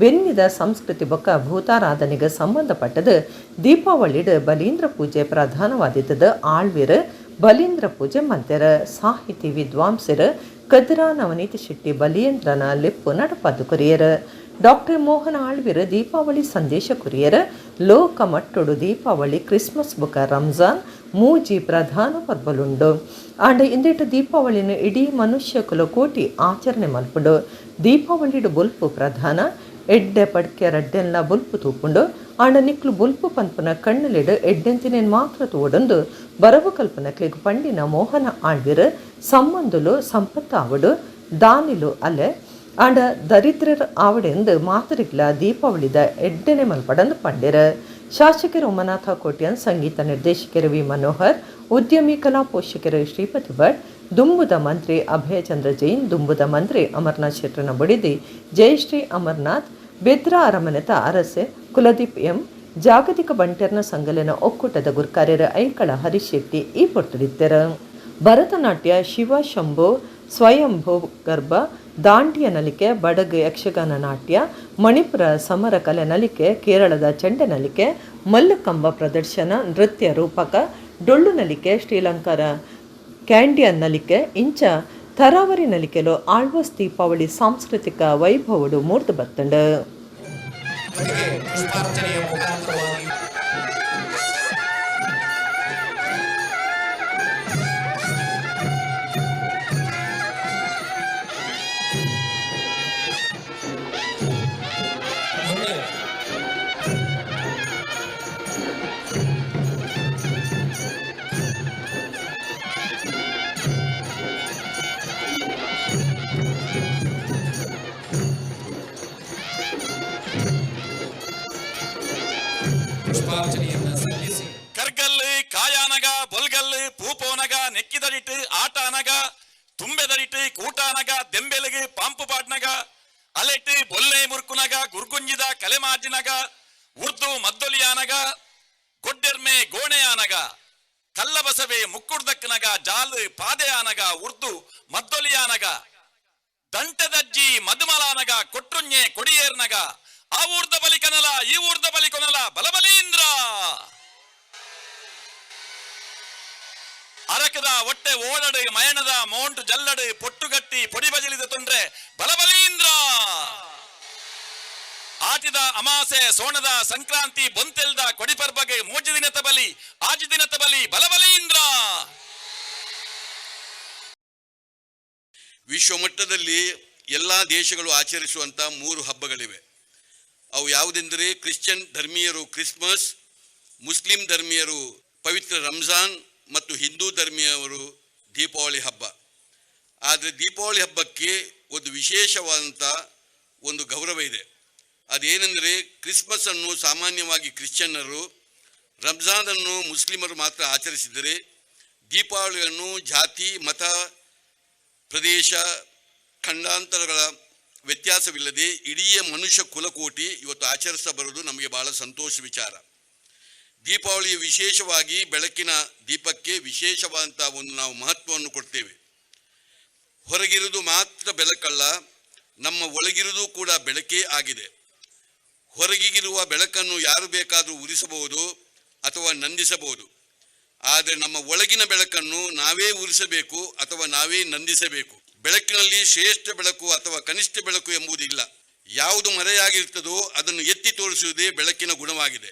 ಬೆನ್ನಿದ ಸಂಸ್ಕೃತಿ ಬೊಕ್ಕ ಭೂತಾರಾಧನೆಗೆ ಸಂಬಂಧಪಟ್ಟದು ದೀಪಾವಳಿಡ್ ಬಲೀಂದ್ರ ಪೂಜೆ ಪ್ರಧಾನವಾದಿದ್ದದ ಆಳ್ವೀರ್ ಬಲೀಂದ್ರ ಪೂಜೆ ಮಂತೆರ. ಸಾಹಿತಿ ವಿದ್ವಾಂಸರು ಕದ್ರಾ ನವನೀತಿ ಶೆಟ್ಟಿ ಬಲೀಂದ್ರನ ಲಿಪ್ಪು ನಡಪದು ಕುರಿಯರ. ಡಾಕ್ಟರ್ ಮೋಹನ ಆಳ್ವೀರ್ ದೀಪಾವಳಿ ಸಂದೇಶ ಕುರಿಯರ. ಲೋಕ ಮಟ್ಟೊಡು ದೀಪಾವಳಿ ಕ್ರಿಸ್ಮಸ್ ಬೊಕ್ಕ ರಂಜಾನ್ ಮೂಜಿ ಪ್ರಧಾನ ಪರ್ಬಲುಂಡು. ಆಂಡ ಇಂದಿಟ್ಟು ದೀಪಾವಳಿನ ಇಡೀ ಮನುಷ್ಯ ಕುಲಕೋಟಿ ಆಚರಣೆ ಮಲ್ಪುಂಡು. ದೀಪಾವಳಿಡು ಬುಲ್ಪು ಪ್ರಧಾನ ಎಡ್ಡೆ ಪಡ್ಕೆ ರಡ್ಡೆಲ್ಲ ಬುಲ್ಪು ತೂಪುಂಡು. ಆಂಡ ನಿಕ್ಲು ಬುಲ್ಪು ಪನ್ಪುನ ಕಣ್ಣಲಿಡು ಎಡ್ಡೆಂತಿನೇನು ಮಾತ್ರ ತೂವಡೊಂದು ಬರವು ಕಲ್ಪನಕ್ಲಿಗ್ ಪಂಡಿನ ಮೋಹನ ಆಳ್ವೀರ್ ಸಂಬಂಧುಲು ಸಂಪತ್ತು ಆವಡು ದಾನಿಲು ಅಲೆ ಆಂಡ ದರಿದ್ರರ ಆವಡೆಂದು ಮಾತರಿಗ್ಲ ದೀಪಾವಳಿದ ಎಡ್ಡೆನೆ ಮಲ್ಪಡಂದು ಪಂಡಿರ. ಶಾಸಕರು ಉಮನಾಥ ಕೋಟ್ಯನ್, ಸಂಗೀತ ನಿರ್ದೇಶಕರು ವಿ ಮನೋಹರ್, ಉದ್ಯಮಿ ಕಲಾ ಪೋಷಕರು ಶ್ರೀಪತಿ ಭಟ್, ದುಂಬುದ ಮಂತ್ರಿ ಅಭಯಚಂದ್ರ ಜೈನ್, ದುಂಬುದ ಮಂತ್ರಿ ಅಮರ್ನಾಥ್ ಶೆಟ್ಟರನ ಬಡಿದಿ ಜಯಶ್ರೀ ಅಮರ್ನಾಥ್, ಬೆದ್ರಾ ಅರಮನೆತ ಅರಸೆ ಕುಲದೀಪ್ ಎಂ, ಜಾಗತಿಕ ಬಂಟೆರ್ನ ಸಂಗಲನ ಒಕ್ಕೂಟದ ಗುರ್ಕಾರ್ಯರ ಐಕಳ ಹರೀಶ್ ಶೆಟ್ಟಿ ಈ ಪೊರ್ತುಡಿತ್ತೆರ. ಭರತನಾಟ್ಯ, ಶಿವ ಶಂಭೋ, ಸ್ವಯಂಭೂ ಗರ್ಭ, ದಾಂಡಿಯ ನಲಿಕೆ, ಬಡಗು ಯಕ್ಷಗಾನ ನಾಟ್ಯ, ಮಣಿಪುರ ಸಮರ ಕಲೆ ನಲಿಕೆ, ಕೇರಳದ ಚೆಂಡೆ ನಲಿಕೆ, ಮಲ್ಲಕಂಬ ಪ್ರದರ್ಶನ, ನೃತ್ಯ ರೂಪಕ, ಡೊಳ್ಳು ನಲಿಕೆ, ಶ್ರೀಲಂಕಾರ ಕ್ಯಾಂಡಿಯನ್ ನಲಿಕೆ ಇಂಚ ತರಾವರಿ ನಲಿಕೆಲು ಆಳ್ವಾಸ್ ದೀಪಾವಳಿ ಸಾಂಸ್ಕೃತಿಕ ವೈಭವಡು ಮೂರ್ದು ಬತ್ತಂಡ. ಕರ್ಗಲ್ ಕಾಯಾನಗ ಬೊಲ್ಗಲ್ ಪೂಪೋನಗ ನೆಕ್ಕಿದಡಿಟ್ಟು ಆಟಾನಗ ತುಂಬೆದಡಿಟ್ಟು ಕೂಟಾನಗ ದೆಂಬೆಲಗು ಪಾಂಪು ಪಾಡ್ನಗ ಅಲೆಟ್ಟು ಬೊಲ್ಲೆ ಮುರುಕುನಗ ಗುರ್ಗುಂಜಿದ ಕಲೆಮಾಜಿನಗ ಉರ್ದು ಮದ್ದೊಲಿಯಾನಗ ಗೊಡ್ಡೆರ್ಮೆ ಗೋಣೆಯಾನಗ ಕಲ್ಲಬಸವೆ ಮುಕ್ಕುಡ್ದಕ್ಕನಗ ಜಾಲ್ ಪಾದೆಯಾನಗ ಉರ್ದು ಮದ್ದೊಲಿಯಾನಗ ದಂಟದಜ್ಜಿ ಮಧುಮಲಾನಗ ಕೊಟ್ರುಂಜೆ ಕೊಡಿಯೇರ್ನಗ ಆ ಊರ್ದ ಬಲಿ ಕನಲ ಈ ಊರ್ದ ಬಲಿ ಕೊನಲ ಬಲಬಲೀಂದ್ರ ಅರಕದ ಒಟ್ಟೆ ಓಡಡು ಮಯಣದ ಮೋಂಟು ಜಲ್ಲಡು ಪೊಟ್ಟುಗಟ್ಟಿ ಪೊಡಿ ಬಜಲಿದ ತೊಂದ್ರೆ ಬಲಬಲೀಂದ್ರ ಆ ಮಾತಿದ ಅಮಾಸೆ ಸೋಣದ ಸಂಕ್ರಾಂತಿ ಬೊಂತೆಲ್ದ ಕೊಡಿಪರ್ಬಗೆ ಮೂಜು ದಿನದ ಬಲಿ ಆಜು ದಿನದ ಬಲಿ ಬಲಬಲೀಂದ್ರ. ವಿಶ್ವಮಟ್ಟದಲ್ಲಿ ಎಲ್ಲ ದೇಶಗಳು ಆಚರಿಸುವಂಥ 3 ಹಬ್ಬಗಳಿವೆ. ಅವು ಯಾವುದೆಂದರೆ ಕ್ರಿಶ್ಚಿಯನ್ ಧರ್ಮೀಯರು ಕ್ರಿಸ್ಮಸ್, ಮುಸ್ಲಿಂ ಧರ್ಮೀಯರು ಪವಿತ್ರ ರಂಜಾನ್ ಮತ್ತು ಹಿಂದೂ ಧರ್ಮೀಯವರು ದೀಪಾವಳಿ ಹಬ್ಬ. ಆದರೆ ದೀಪಾವಳಿ ಹಬ್ಬಕ್ಕೆ ಒಂದು ವಿಶೇಷವಾದಂಥ ಒಂದು ಗೌರವ ಇದೆ. ಅದೇನೆಂದರೆ ಕ್ರಿಸ್ಮಸ್ಸನ್ನು ಸಾಮಾನ್ಯವಾಗಿ ಕ್ರಿಶ್ಚಿಯನ್ನರು, ರಂಜಾನನ್ನು ಮುಸ್ಲಿಮರು ಮಾತ್ರ ಆಚರಿಸಿದರೆ ದೀಪಾವಳಿಯನ್ನು ಜಾತಿ, ಮತ, ಪ್ರದೇಶ, ಖಂಡಾಂತರಗಳ ವ್ಯತ್ಯಾಸವಿಲ್ಲದೆ ಇಡೀ ಮನುಷ್ಯ ಕುಲಕೋಟಿ ಇವತ್ತು ಆಚರಿಸ್ತಾ ಬರೋದು ನಮಗೆ ಬಹಳ ಸಂತೋಷ ವಿಚಾರ. ದೀಪಾವಳಿಯ ವಿಶೇಷವಾಗಿ ಬೆಳಕಿನ ದೀಪಕ್ಕೆ ವಿಶೇಷವಾದಂಥ ಒಂದು ನಾವು ಮಹತ್ವವನ್ನು ಕೊಡ್ತೇವೆ. ಹೊರಗಿರುವುದು ಮಾತ್ರ ಬೆಳಕಲ್ಲ, ನಮ್ಮ ಒಳಗಿರುವುದು ಕೂಡ ಬೆಳಕೇ ಆಗಿದೆ. ಹೊರಗಿರುವ ಬೆಳಕನ್ನು ಯಾರು ಬೇಕಾದರೂ ಉರಿಸಬಹುದು ಅಥವಾ ನಂದಿಸಬಹುದು. ಆದರೆ ನಮ್ಮ ಒಳಗಿನ ಬೆಳಕನ್ನು ನಾವೇ ಉರಿಸಬೇಕು ಅಥವಾ ನಾವೇ ನಂದಿಸಬೇಕು. ಬೆಳಕಿನಲ್ಲಿ ಶ್ರೇಷ್ಠ ಬೆಳಕು ಅಥವಾ ಕನಿಷ್ಠ ಬೆಳಕು ಎಂಬುದಿಲ್ಲ. ಯಾವುದು ಮರೆಯಾಗಿರ್ತದೋ ಅದನ್ನು ಎತ್ತಿ ತೋರಿಸುವುದೇ ಬೆಳಕಿನ ಗುಣವಾಗಿದೆ.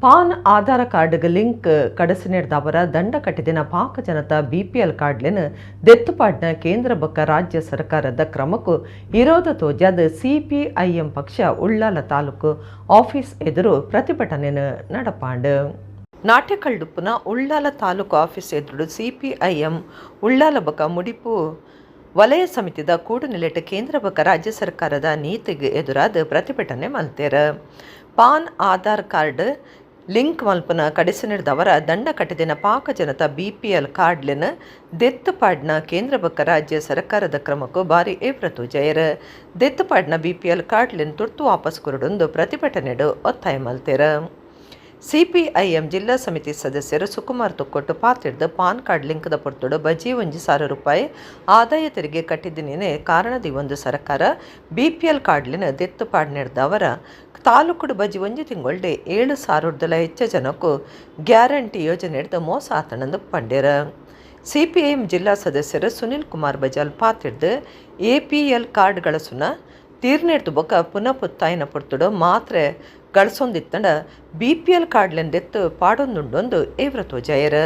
ಪಾನ್ ಆಧಾರ ಕಾರ್ಡ್ಗೆ ಲಿಂಕ್ ಕಡಸಿನಿಡ್ದವರ ದಂಡ ಕಟ್ಟಿದಿನ ಪಾಕ ಜನತಾ BPL ಕಾರ್ಡ್ಲೆನ ದೆತ್ತುಪಾಡ್ನ ಕೇಂದ್ರ ಬೊಕ್ಕ ರಾಜ್ಯ ಸರ್ಕಾರದ ಕ್ರಮಕ್ಕೂ ವಿರೋಧ ತೋಜಾದ CPIM ಪಕ್ಷ ಉಳ್ಳಾಲ ತಾಲೂಕು ಆಫೀಸ್ ಎದುರು ಪ್ರತಿಭಟನೆಯನ್ನು ನಡಪಾಂಡು. ನಾಟ್ಯಕಳ್ಳುಪ್ಪುನ ಉಳ್ಳಾಲ ತಾಲೂಕು ಆಫೀಸ್ ಎದುರು CPIM ಉಳ್ಳಾಲ ಬೊಕ್ಕ ಮುಡಿಪು ವಲಯ ಸಮಿತಿದ ಕೂಡುನಿಲೆಟ್ಟು ಕೇಂದ್ರ ಬೊಕ್ಕ ರಾಜ್ಯ ಸರ್ಕಾರದ ನೀತಿಗೆ ಎದುರಾದ ಪ್ರತಿಭಟನೆ ಮಲ್ತೇರ. ಪಾನ್ ಆಧಾರ್ ಕಾರ್ಡ್ ಲಿಂಕ್ ಮಲ್ಪನ ಕಡಿಸಿನಿಡ್ದವರ ದಂಡ ಕಟ್ಟಿದಿನ ಪಾಕ ಜನತಾ BPL ಕಾರ್ಡ್ಲೆನ ದೆತ್ತುಪಾಡ್ನ ಕೇಂದ್ರ ಬೊಕ್ಕ ರಾಜ್ಯ ಸರ್ಕಾರದ ಕ್ರಮಕ್ಕೂ ಭಾರಿ ಏವ್ರತು ಜಯರ. ದೆತ್ತುಪಾಡ್ನ BPL ಕಾರ್ಡ್ಲೆನ್ ತುರ್ತು ವಾಪಸ್ ಕೊರಡೊಂದು ಪ್ರತಿಭಟನೆಡು ಒತ್ತಾಯ ಮಲ್ತೇರ. CPIM ಜಿಲ್ಲಾ ಸಮಿತಿ ಸದಸ್ಯರು ಸುಕುಮಾರ್ ತುಕ್ಕೊಟ್ಟು ಪಾತಿಡ್ದು ಪಾನ್ ಕಾರ್ಡ್ ಲಿಂಕ್ದ ಪೊರ್ತುಡು ಬಜಿ 1,000 ರೂಪಾಯಿ ಆದಾಯ ತೆರಿಗೆ ಕಟ್ಟಿದ್ದನೇನೆ ಕಾರಣದಿ ಒಂದು ಸರ್ಕಾರ BPL ಕಾರ್ಡ್ಲಿನ ದೆತ್ತುಪಾಡ್ನಿಡ್ದವರ ತಾಲೂಕುಡು ಬಜಿ 1 ತಿಂಗೊಳ್ಡೆ 7,000 ಹೆಚ್ಚು ಜನಕ್ಕೂ ಗ್ಯಾರಂಟಿ ಯೋಜನೆ ಹಿಡ್ದು ಮೋಸ ಆತನಂದು ಪಂಡ್ಯರ. CPIM ಜಿಲ್ಲಾ ಸದಸ್ಯರು ಸುನಿಲ್ ಕುಮಾರ್ ಬಜಾಲ್ ಪಾತಿಡ್ದು APL ಕಾರ್ಡ್ ಗಳಸುನ ತೀರ್ನೆಡ್ದು ಬೊಕ್ಕ ಪುನಃ ಪುತ್ತಾಯಿನ ಪೊರ್ತುಡು ಮಾತ್ರೆ ಗಳಸೊಂದಿತ್ತಂಡ BPL ಕಾರ್ಡ್ಲೆನ್ ದೆತ್ತು ಪಾಡೊಂದುಂಡೊಂದು ಏವ್ರತು ಜಯರ.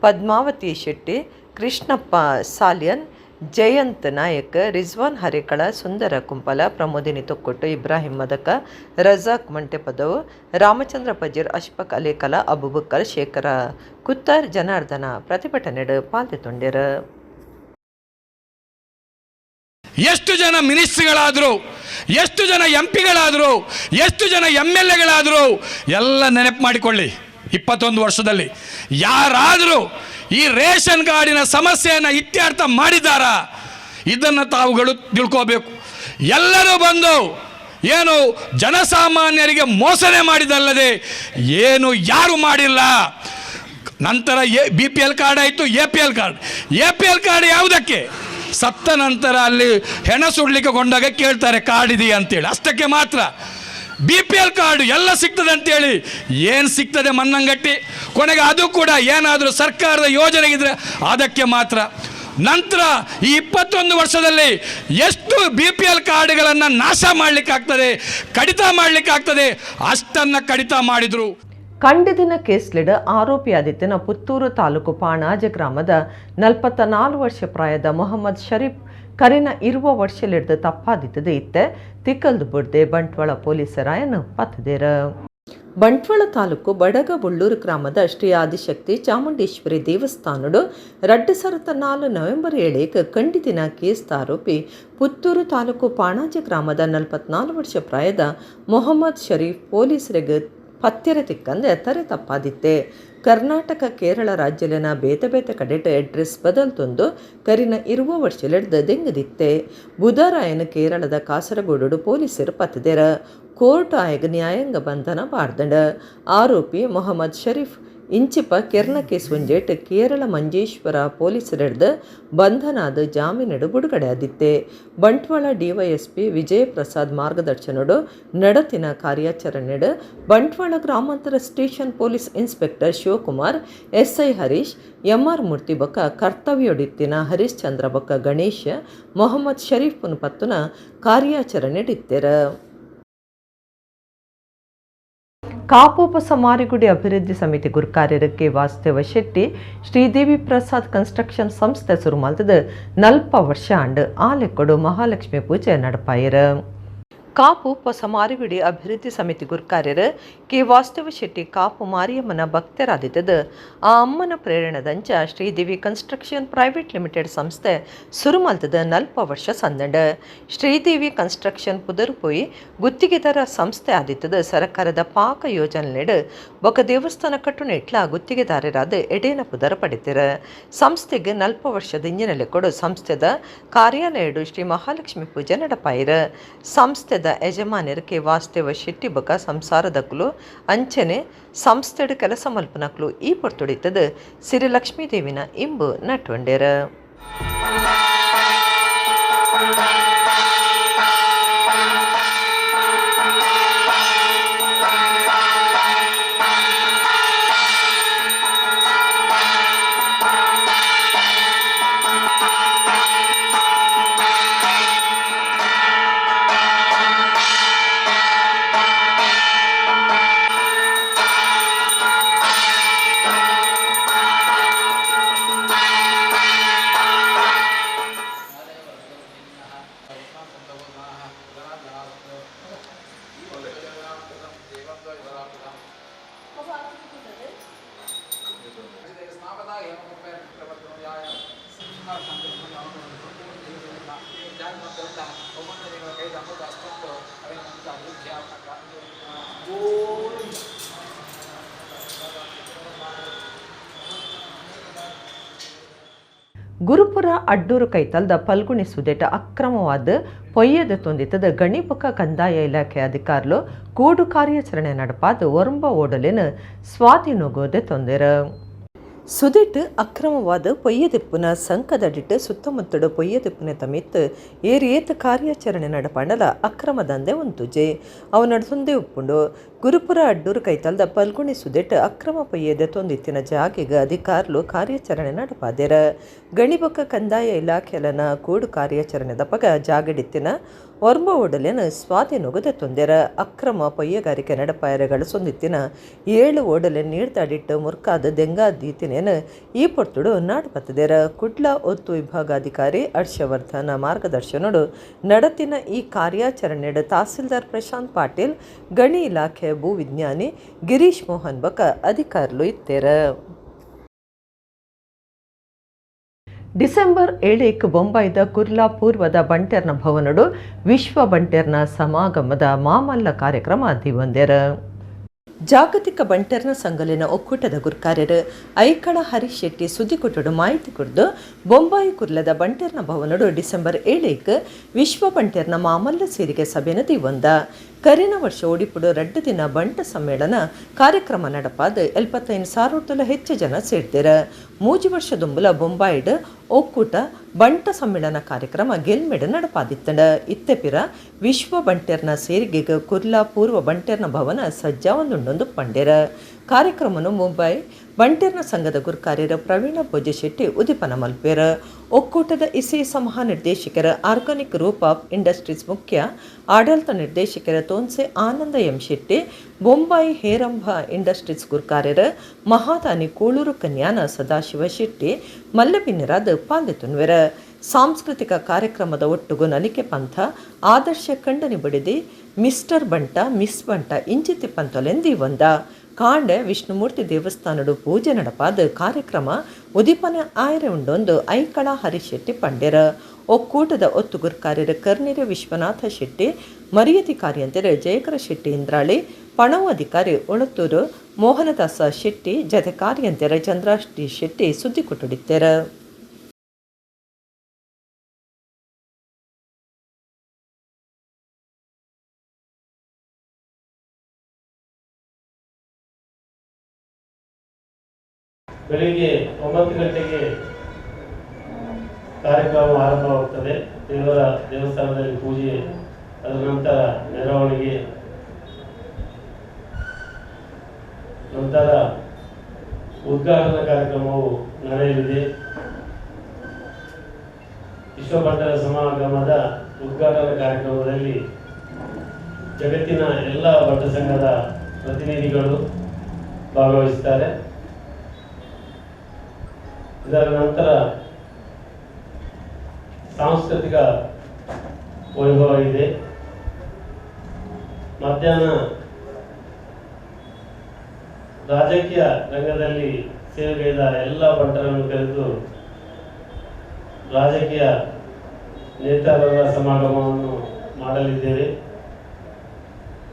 ಪದ್ಮಾವತಿ ಶೆಟ್ಟಿ, ಕೃಷ್ಣಪ್ಪ ಸಾಲಿಯನ್, ಜಯಂತ್ ನಾಯಕ್, ರಿಜ್ವಾನ್ ಹರೇಕಳ, ಸುಂದರ ಕುಂಪಲ, ಪ್ರಮೋದಿನಿ ತೊಕ್ಕೊಟ್ಟು, ಇಬ್ರಾಹಿಂ ಮದಕ, ರಜಾಕ್ ಮಂಟೆಪದವು, ರಾಮಚಂದ್ರ ಪಜೀರ್, ಅಶ್ಫಕ್ ಅಲೇಕಲ, ಅಬುಬಕ್ಕರ್, ಶೇಖರ ಕುತ್ತರ್, ಜನಾರ್ದನ ಪ್ರತಿಭಟನೆಡು ಪಾಲ್ಗೊಳ್ಳಿರ. ಎಷ್ಟು ಜನ ಮಿನಿಸ್ಟ್ರಿಗಳಾದರು, ಎಷ್ಟು ಜನ MP ಗಳಾದರು, ಎಷ್ಟು ಜನ MLAಗಳಾದರು ಎಲ್ಲ ನೆನಪು ಮಾಡಿಕೊಳ್ಳಿ. 21 ವರ್ಷದಲ್ಲಿ ಯಾರಾದರೂ ಈ ರೇಷನ್ ಕಾರ್ಡಿನ ಸಮಸ್ಯೆಯನ್ನು ಇತ್ಯರ್ಥ ಮಾಡಿದ್ದಾರಾ? ಇದನ್ನು ತಾವುಗಳು ತಿಳ್ಕೋಬೇಕು. ಎಲ್ಲರೂ ಬಂದು ಏನು ಜನಸಾಮಾನ್ಯರಿಗೆ ಮೋಸನೆ ಮಾಡಿದಲ್ಲದೆ ಏನು ಯಾರು ಮಾಡಿಲ್ಲ. ನಂತರ BPL ಕಾರ್ಡ್ ಆಯಿತು, APL ಕಾರ್ಡ್ ಯಾವುದಕ್ಕೆ? ಸತ್ತ ನಂತರ ಅಲ್ಲಿ ಹೆಣ ಸುಡ್ಲಿಕ್ಕೆ ಕೊಂಡಾಗ ಕೇಳ್ತಾರೆ ಕಾರ್ಡ್ ಇದೆಯಾ ಅಂತೇಳಿ, ಅಷ್ಟಕ್ಕೆ ಮಾತ್ರ. BPL ಕಾರ್ಡ್ ಎಲ್ಲ ಸಿಗ್ತದೆ ಅಂತೇಳಿ ಏನು ಸಿಗ್ತದೆ ಮನ್ನಂಗಟ್ಟಿ, ಕೊನೆಗೆ ಅದು ಕೂಡ ಏನಾದರೂ ಸರ್ಕಾರದ ಯೋಜನೆ ಇದ್ದರೆ ಅದಕ್ಕೆ ಮಾತ್ರ. ನಂತರ ಈ 21 ವರ್ಷದಲ್ಲಿ ಎಷ್ಟು BPL ಕಾರ್ಡ್ಗಳನ್ನು ನಾಶ ಮಾಡಲಿಕ್ಕಾಗ್ತದೆ, ಕಡಿತ ಮಾಡಲಿಕ್ಕಾಗ್ತದೆ, ಅಷ್ಟನ್ನು ಕಡಿತ ಮಾಡಿದರು. ಕಂಡಿದಿನ ಕೇಸ್ಲಿಡ ಆರೋಪಿಯಾದಿತ್ತಿನ ಪುತ್ತೂರು ತಾಲೂಕು ಪಾಣಾಜ ಗ್ರಾಮದ 44 ವರ್ಷ ಪ್ರಾಯದ ಮೊಹಮ್ಮದ್ ಶರೀಫ್ ಕರಿನ 20 ವರ್ಷಲಿಡ್ದು ತಪ್ಪಾದಿತ್ತದ ಇತ್ತೆ ತಿಕ್ಕಲ್ದು ಬುಡ್ದೆ ಬಂಟ್ವಾಳ ಪೊಲೀಸರಾಯನು ಪತ್ತದೇರ. ಬಂಟ್ವಾಳ ತಾಲೂಕು ಬಡಗಬುಳ್ಳೂರು ಗ್ರಾಮದ ಶ್ರೀ ಆದಿಶಕ್ತಿ ಚಾಮುಂಡೇಶ್ವರಿ ದೇವಸ್ಥಾನಡು 2004 ನವೆಂಬರ್ 7 ಕಂಡಿದಿನ ಕೇಸ್ ಆರೋಪಿ ಪುತ್ತೂರು ತಾಲೂಕು ಪಾಣಾಜ ಗ್ರಾಮದ 44 ವರ್ಷ ಪ್ರಾಯದ ಮೊಹಮ್ಮದ್ ಶರೀಫ್ ಪೊಲೀಸರಿಗೆ ಪತ್ತೆರೆ ತಿಕ್ಕಂದೆ ತರೆ ತಪ್ಪಾದಿತ್ತೆ. ಕರ್ನಾಟಕ ಕೇರಳ ರಾಜ್ಯಲಿನ ಬೇತೆ ಬೇತೆ ಕಡೆಟ್ ಅಡ್ರೆಸ್ ಬದಲ್ತೊಂದು ಕರಿನ 20 ವರ್ಷಲೆಡ್ದು ದೆಂಗದಿತ್ತೆ. ಬುಧರಾಯನ ಕೇರಳದ ಕಾಸರಗೋಡು ಪೊಲೀಸರು ಪತ್ತದೇರ. ಕೋರ್ಟ್ ಆಯಗ ನ್ಯಾಯಾಂಗ ಬಂಧನ ಬಾರ್ದಂಡ. ಆರೋಪಿ ಮೊಹಮ್ಮದ್ ಶರೀಫ್ ಇಂಚಿಪ ಕೆರ್ನ ಕೇಸ್ ಒಂಜೇಟ್ ಕೇರಳ ಮಂಜೇಶ್ವರ ಪೊಲೀಸರೆಡ್ದು ಬಂಧನಾದ ಜಾಮೀನಡು ಬಿಡುಗಡೆ ಆದಿತ್ತೆ. ಬಂಟ್ವಾಳ ಡಿವೈಎಸ್ಪಿ ವಿಜಯ ಪ್ರಸಾದ್ ಮಾರ್ಗದರ್ಶನಡು ನಡತಿನ ಕಾರ್ಯಾಚರಣೆಡು ಬಂಟ್ವಾಳ ಗ್ರಾಮಾಂತರ station police inspector Shivakumar, SI Harish, MR Murthy ಬೊಕ್ಕ ಕರ್ತವ್ಯೊಡಿತ್ತಿನ ಹರೀಶ್ ಚಂದ್ರ ಬೊಕ್ಕ ಗಣೇಶ್, ಮೊಹಮ್ಮದ್ ಶರೀಫ್ ಪತ್ತುನ ಕಾರ್ಯಾಚರಣೆ ಡಿತ್ತೆರ. ಕಾಪೋಪಸ ಮಾರಿಗುಡಿ ಅಭಿವೃದ್ಧಿ ಸಮಿತಿ ಗುರುಕಾರ್ಯಕ್ಕೆ ವಾಸ್ತವ ಶೆಟ್ಟಿ ಶ್ರೀದೇವಿ ಪ್ರಸಾದ್ ಕನ್ಸ್ಟ್ರಕ್ಷನ್ ಸಂಸ್ಥೆ ಶುರು ಮಾಡಿದ 40 ವರ್ಷ ಆಂಡ್ ಆಲೆಕ್ಕೊಡು ಮಹಾಲಕ್ಷ್ಮಿ ಪೂಜೆ ನಡಪಾಯಿರ. ಕಾಪು ಹೊಸ ಮಾರಿಗುಡಿ ಅಭಿವೃದ್ಧಿ ಸಮಿತಿ ಗುರುಕಾರ್ಯರು ಕೆ ವಾಸ್ತವ ಶೆಟ್ಟಿ ಕಾಪು ಮಾರಿಯಮ್ಮನ ಭಕ್ತರಾದಿದ್ದದು ಆ ಅಮ್ಮನ ಪ್ರೇರಣೆದಂಚ ಶ್ರೀದೇವಿ ಕನ್ಸ್ಟ್ರಕ್ಷನ್ ಪ್ರೈವೇಟ್ ಲಿಮಿಟೆಡ್ ಸಂಸ್ಥೆ ಶುರು ಮಲ್ತದ 40 ವರ್ಷ ಸಂದಂಡ. ಶ್ರೀದೇವಿ ಕನ್ಸ್ಟ್ರಕ್ಷನ್ ಪುದರ್ಪೋಯಿ ಗುತ್ತಿಗೆದಾರ ಸಂಸ್ಥೆ ಆದಿತ್ತದ ಸರ್ಕಾರದ ಪಾಕ ಯೋಜನೆ ಬೊಕ ದೇವಸ್ಥಾನ ಕಟ್ಟುನ ಇಟ್ಲ ಗುತ್ತಿಗೆದಾರರಾದ ಎಡೇನ ಪುದರ ಪಡಿತೀರ. ಸಂಸ್ಥೆಗೆ 40 ವರ್ಷದ ಇಂಜಿನಲ್ಲಿ ಕೊಡು ಸಂಸ್ಥೆದ ಕಾರ್ಯಾಲಯಡು ಶ್ರೀ ಮಹಾಲಕ್ಷ್ಮಿ ಪೂಜೆ ನಡಪಾಯಿರ. ಸಂಸ್ಥೆದ ಯಜಮಾನ್ಯರು ಕೆ ವಾಸ್ತವ ಶೆಟ್ಟಿ ಬೊಕ ಸಂಸಾರದಕ್ಕಲು ಅಂಚನೆ ಸಂಸ್ಥೆಡು ಕೆಲಸ ಮಲ್ಪನಕ್ಲು ಈ ಪೊರ್ತೊಡಿತದ ಸಿರಿ ಲಕ್ಷ್ಮೀದೇವಿನ ಇಂಬು ನಟ್ವಂಡೇರ. ಗುರುಪುರ ಅಡ್ಡೂರು ಕೈತಲ್ದ ಪಲ್ಗುಣಿ ಸುದೇಟ ಅಕ್ರಮವಾದ ಪೊಯ್ಯದ ತೊಂದಿತದ ಗಣಿಪಕ ಕಂದಾಯ ಇಲಾಖೆ ಅಧಿಕಾರುಲು ಕೂಡು ಕಾರ್ಯಾಚರಣೆ ನಡಪಾದ ಒರಂಬ ಓಡಲಿನ ಸ್ವಾಧೀನಗೋದೆ ತೊಂದೆರ. ಸುದಿಟ್ಟು ಅಕ್ರಮವಾದ ಪೊಯ್ಯದಿಪ್ಪುನ ಸಂಕದಡಿಟ್ಟು ಸುತ್ತಮುತ್ತಡು ಪೊಯ್ಯದಿಪ್ಪುನ ತಮಿತ್ತು ಏರಿಯೇತ ಕಾರ್ಯಾಚರಣೆ ನಡಪಂಡಲ ಅಕ್ರಮದಂದೆ ಒಂತುಜೆ ಅವು ನಡ್ಸೊಂದೇ ಉಪ್ಪುಂಡು. ಗುರುಪುರ ಅಡ್ಡೂರು ಕೈತಲ್ದ ಪಲ್ಗುಣಿ ಸುದಿಟ್ಟು ಅಕ್ರಮ ಪೊಯ್ಯದ ತೊಂದಿತ್ತಿನ ಜಾಗೆಗ ಅಧಿಕಾರುಲು ಕಾರ್ಯಾಚರಣೆ ನಡಪಾದೇರ. ಗಣಿಬೊಕ್ಕ ಕಂದಾಯ ಇಲಾಖೆಲನ ಕೂಡು ಕಾರ್ಯಾಚರಣೆದ ಪಗ ಜಾಗಡಿತ್ತಿನ ಒರ್ಮ ಓಡಲಿನ ಸ್ವಾಧೀನಗೊದೆ ತೊಂದೆರ. ಅಕ್ರಮ ಪೊಯ್ಯಗಾರಿಕೆ ನಡಪಾಯರಗಳು ಸೊಂದಿತ್ತಿನ 7 ಓಡಲಿನ ನೀಡ್ದಾಡಿಟ್ಟು ಮುರ್ಕಾದ ದೆಂಗಾದೀತಿನೇನು ಈ ಪೊರ್ತುಡು ನಾಡ್ಪತ್ತದೇರ. ಕುಡ್ಲ ಒತ್ತು ವಿಭಾಗಾಧಿಕಾರಿ ಹರ್ಷವರ್ಧನ ಮಾರ್ಗದರ್ಶನಡು ನಡತಿನ ಈ ಕಾರ್ಯಾಚರಣೆಡು ತಹಸೀಲ್ದಾರ್ ಪ್ರಶಾಂತ್ ಪಾಟೀಲ್, ಗಣಿ ಇಲಾಖೆ ಭೂ ವಿಜ್ಞಾನಿ ಗಿರೀಶ್ ಮೋಹನ್ ಬಕ ಅಧಿಕಾರುಲು ಇತ್ತೇರ. ಡಿಸೆಂಬರ್ 7 ಬೊಂಬಾಯಿದ ಕುರ್ಲಾ ಪೂರ್ವದ ಬಂಟೆರ್ನ ಭವನಡು ವಿಶ್ವ ಬಂಟೆರ್ನ ಸಮಾಗಮದ ಮಾಮಲ್ಲ ಕಾರ್ಯಕ್ರಮ ದಿವಂದೆರ. ಜಾಗತಿಕ ಬಂಟೆರ್ನ ಸಂಘಲಿನ ಒಕ್ಕೂಟದ ಗುರುಕಾರ್ಯರು ಐಕಳ ಹರೀಶ್ ಶೆಟ್ಟಿ ಸುದ್ದಿ ಕೊಟ್ಟಡು ಮಾಹಿತಿ ಕುರಿದು ಬೊಂಬಾಯಿ ಕುರ್ಲದ ಬಂಟೆರ್ನ ಭವನಡು ಡಿಸೆಂಬರ್ 7 ವಿಶ್ವ ಬಂಟೆರ್ನ ಮಾಮಲ್ಲ ಸೇರಿಗೆ ಸಭೆನ ದಿವಂದ. ಕರಿನ ವರ್ಷ ಓಡಿಪುಡು 2 ದಿನ ಬಂಟ ಸಮ್ಮೇಳನ ಕಾರ್ಯಕ್ರಮ ನಡಪಾದ 75,000 ಹೆಚ್ಚು ಜನ ಸೇರ್ತಿರ. 3 ವರ್ಷ ದುಂಬುಲ ಬೊಂಬಾಯಿಡ್ ಒಕ್ಕೂಟ ಬಂಟ ಸಮ್ಮೇಳನ ಕಾರ್ಯಕ್ರಮ ಗೆಲ್ಮೆಡ್ ನಡಪಾದಿತ್ತಂಡ. ಇತ್ತೆಪಿರ ವಿಶ್ವ ಬಂಟೆರ್ನ ಸೇರಿಗೆಗೆ ಕುರ್ಲಾ ಪೂರ್ವ ಬಂಟೆರ್ನ ಭವನ ಸಜ್ಜಾ ಒಂದೊಂದು ಪಂಡೇರ. ಕಾರ್ಯಕ್ರಮನು ಮುಂಬೈ ಬಂಟೆರ್ನ ಸಂಘದ ಗುರುಕಾರ್ಯರ ಪ್ರವೀಣ ಭೋಜ ಶೆಟ್ಟಿ ಉದಿಪನ ಮಲ್ಪೇರ. ಒಕ್ಕೂಟದ ಇಸಿ ಸಮೂಹ ನಿರ್ದೇಶಕರ ಆರ್ಗಾನಿಕ್ ಗ್ರೂಪ್ ಆಫ್ ಇಂಡಸ್ಟ್ರೀಸ್ ಮುಖ್ಯ ಆಡಳಿತ ನಿರ್ದೇಶಕರ ತೋನ್ಸೆ ಆನಂದ ಎಂ ಶೆಟ್ಟಿ, ಬೊಂಬಾಯಿ ಹೇರಂಭ ಇಂಡಸ್ಟ್ರೀಸ್ ಗುರುಕಾರ್ಯರ ಮಹಾದಾನಿ ಕೂಳೂರು ಕನ್ಯಾನ ಸದಾಶಿವ ಶೆಟ್ಟಿ ಮಲ್ಲಬಿನ್ನರಾದ ಪಾಲ್ದೆತುನ್ವೆರ. ಸಾಂಸ್ಕೃತಿಕ ಕಾರ್ಯಕ್ರಮದ ಒಟ್ಟುಗು ನಲಿಕೆ ಪಂಥ ಆದರ್ಶ ಕಂಡನಿ ಬಡಿದಿ ಮಿಸ್ಟರ್ ಬಂಟ ಮಿಸ್ ಬಂಟ ಇಂಚಿತಿ ಪಂತೊಲೆಂದಿ ಒಂದ ಕಾಂಡೆ ವಿಷ್ಣುಮೂರ್ತಿ ದೇವಸ್ಥಾನಡು ಪೂಜೆ ನಡಪಾದ ಕಾರ್ಯಕ್ರಮ ಉದಿಪನ ಆಯ್ರೆ ಉಂಡೊಂದು ಐಕಳ ಹರಿಶೆಟ್ಟಿ ಪಂಡ್ಯರ ಒಕ್ಕೂಟದ ಒತ್ತುಗುರ್ಕಾರ್ಯರ ಕರ್ನಿರೆ ವಿಶ್ವನಾಥ ಶೆಟ್ಟಿ ಮರ್ಯಾದಿಕಾರಿ ಅಂತಾರೆ ಜಯಕರ ಶೆಟ್ಟಿ ಇಂದ್ರಾಳಿ ಪಣವು ಅಧಿಕಾರಿ ಒಳತ್ತೂರು ಮೋಹನದಾಸ ಶೆಟ್ಟಿ ಜತೆ ಕಾರ್ಯಂತರ ಚಂದ್ರಾಷ್ಟಿ ಶೆಟ್ಟಿ ಸುದ್ದಿ ಕೊಟ್ಟುಡಿದ್ದಾರೆ. ಬೆಳಿಗ್ಗೆ 9 ಗಂಟೆಗೆ ಕಾರ್ಯಕ್ರಮ ಆರಂಭವಾಗುತ್ತದೆ. ದೇವರ ದೇವಸ್ಥಾನದಲ್ಲಿ ಪೂಜೆ, ಅದರ ನಂತರ ಮೆರವಣಿಗೆ, ನಂತರ ಉದ್ಘಾಟನಾ ಕಾರ್ಯಕ್ರಮವು ನಡೆಯಲಿದೆ. ವಿಶ್ವಭಟ್ಟರ ಸಮಾಗಮದ ಉದ್ಘಾಟನಾ ಕಾರ್ಯಕ್ರಮದಲ್ಲಿ ಜಗತ್ತಿನ ಎಲ್ಲ ಭಟ್ಟ ಸಂಘದ ಪ್ರತಿನಿಧಿಗಳು ಭಾಗವಹಿಸುತ್ತಾರೆ. ಇದರ ನಂತರ ಸಾಂಸ್ಕೃತಿಕ ವೈಭವ ಇದೆ. ಮಧ್ಯಾಹ್ನ ರಾಜಕೀಯ ರಂಗದಲ್ಲಿ ಸೇವೆಗೈದ ಎಲ್ಲ ಭಟ್ಟರನ್ನು ಕರೆದು ರಾಜಕೀಯ ನೇತಾರರ ಸಮಾಗಮವನ್ನು ಮಾಡಲಿದ್ದೇವೆ.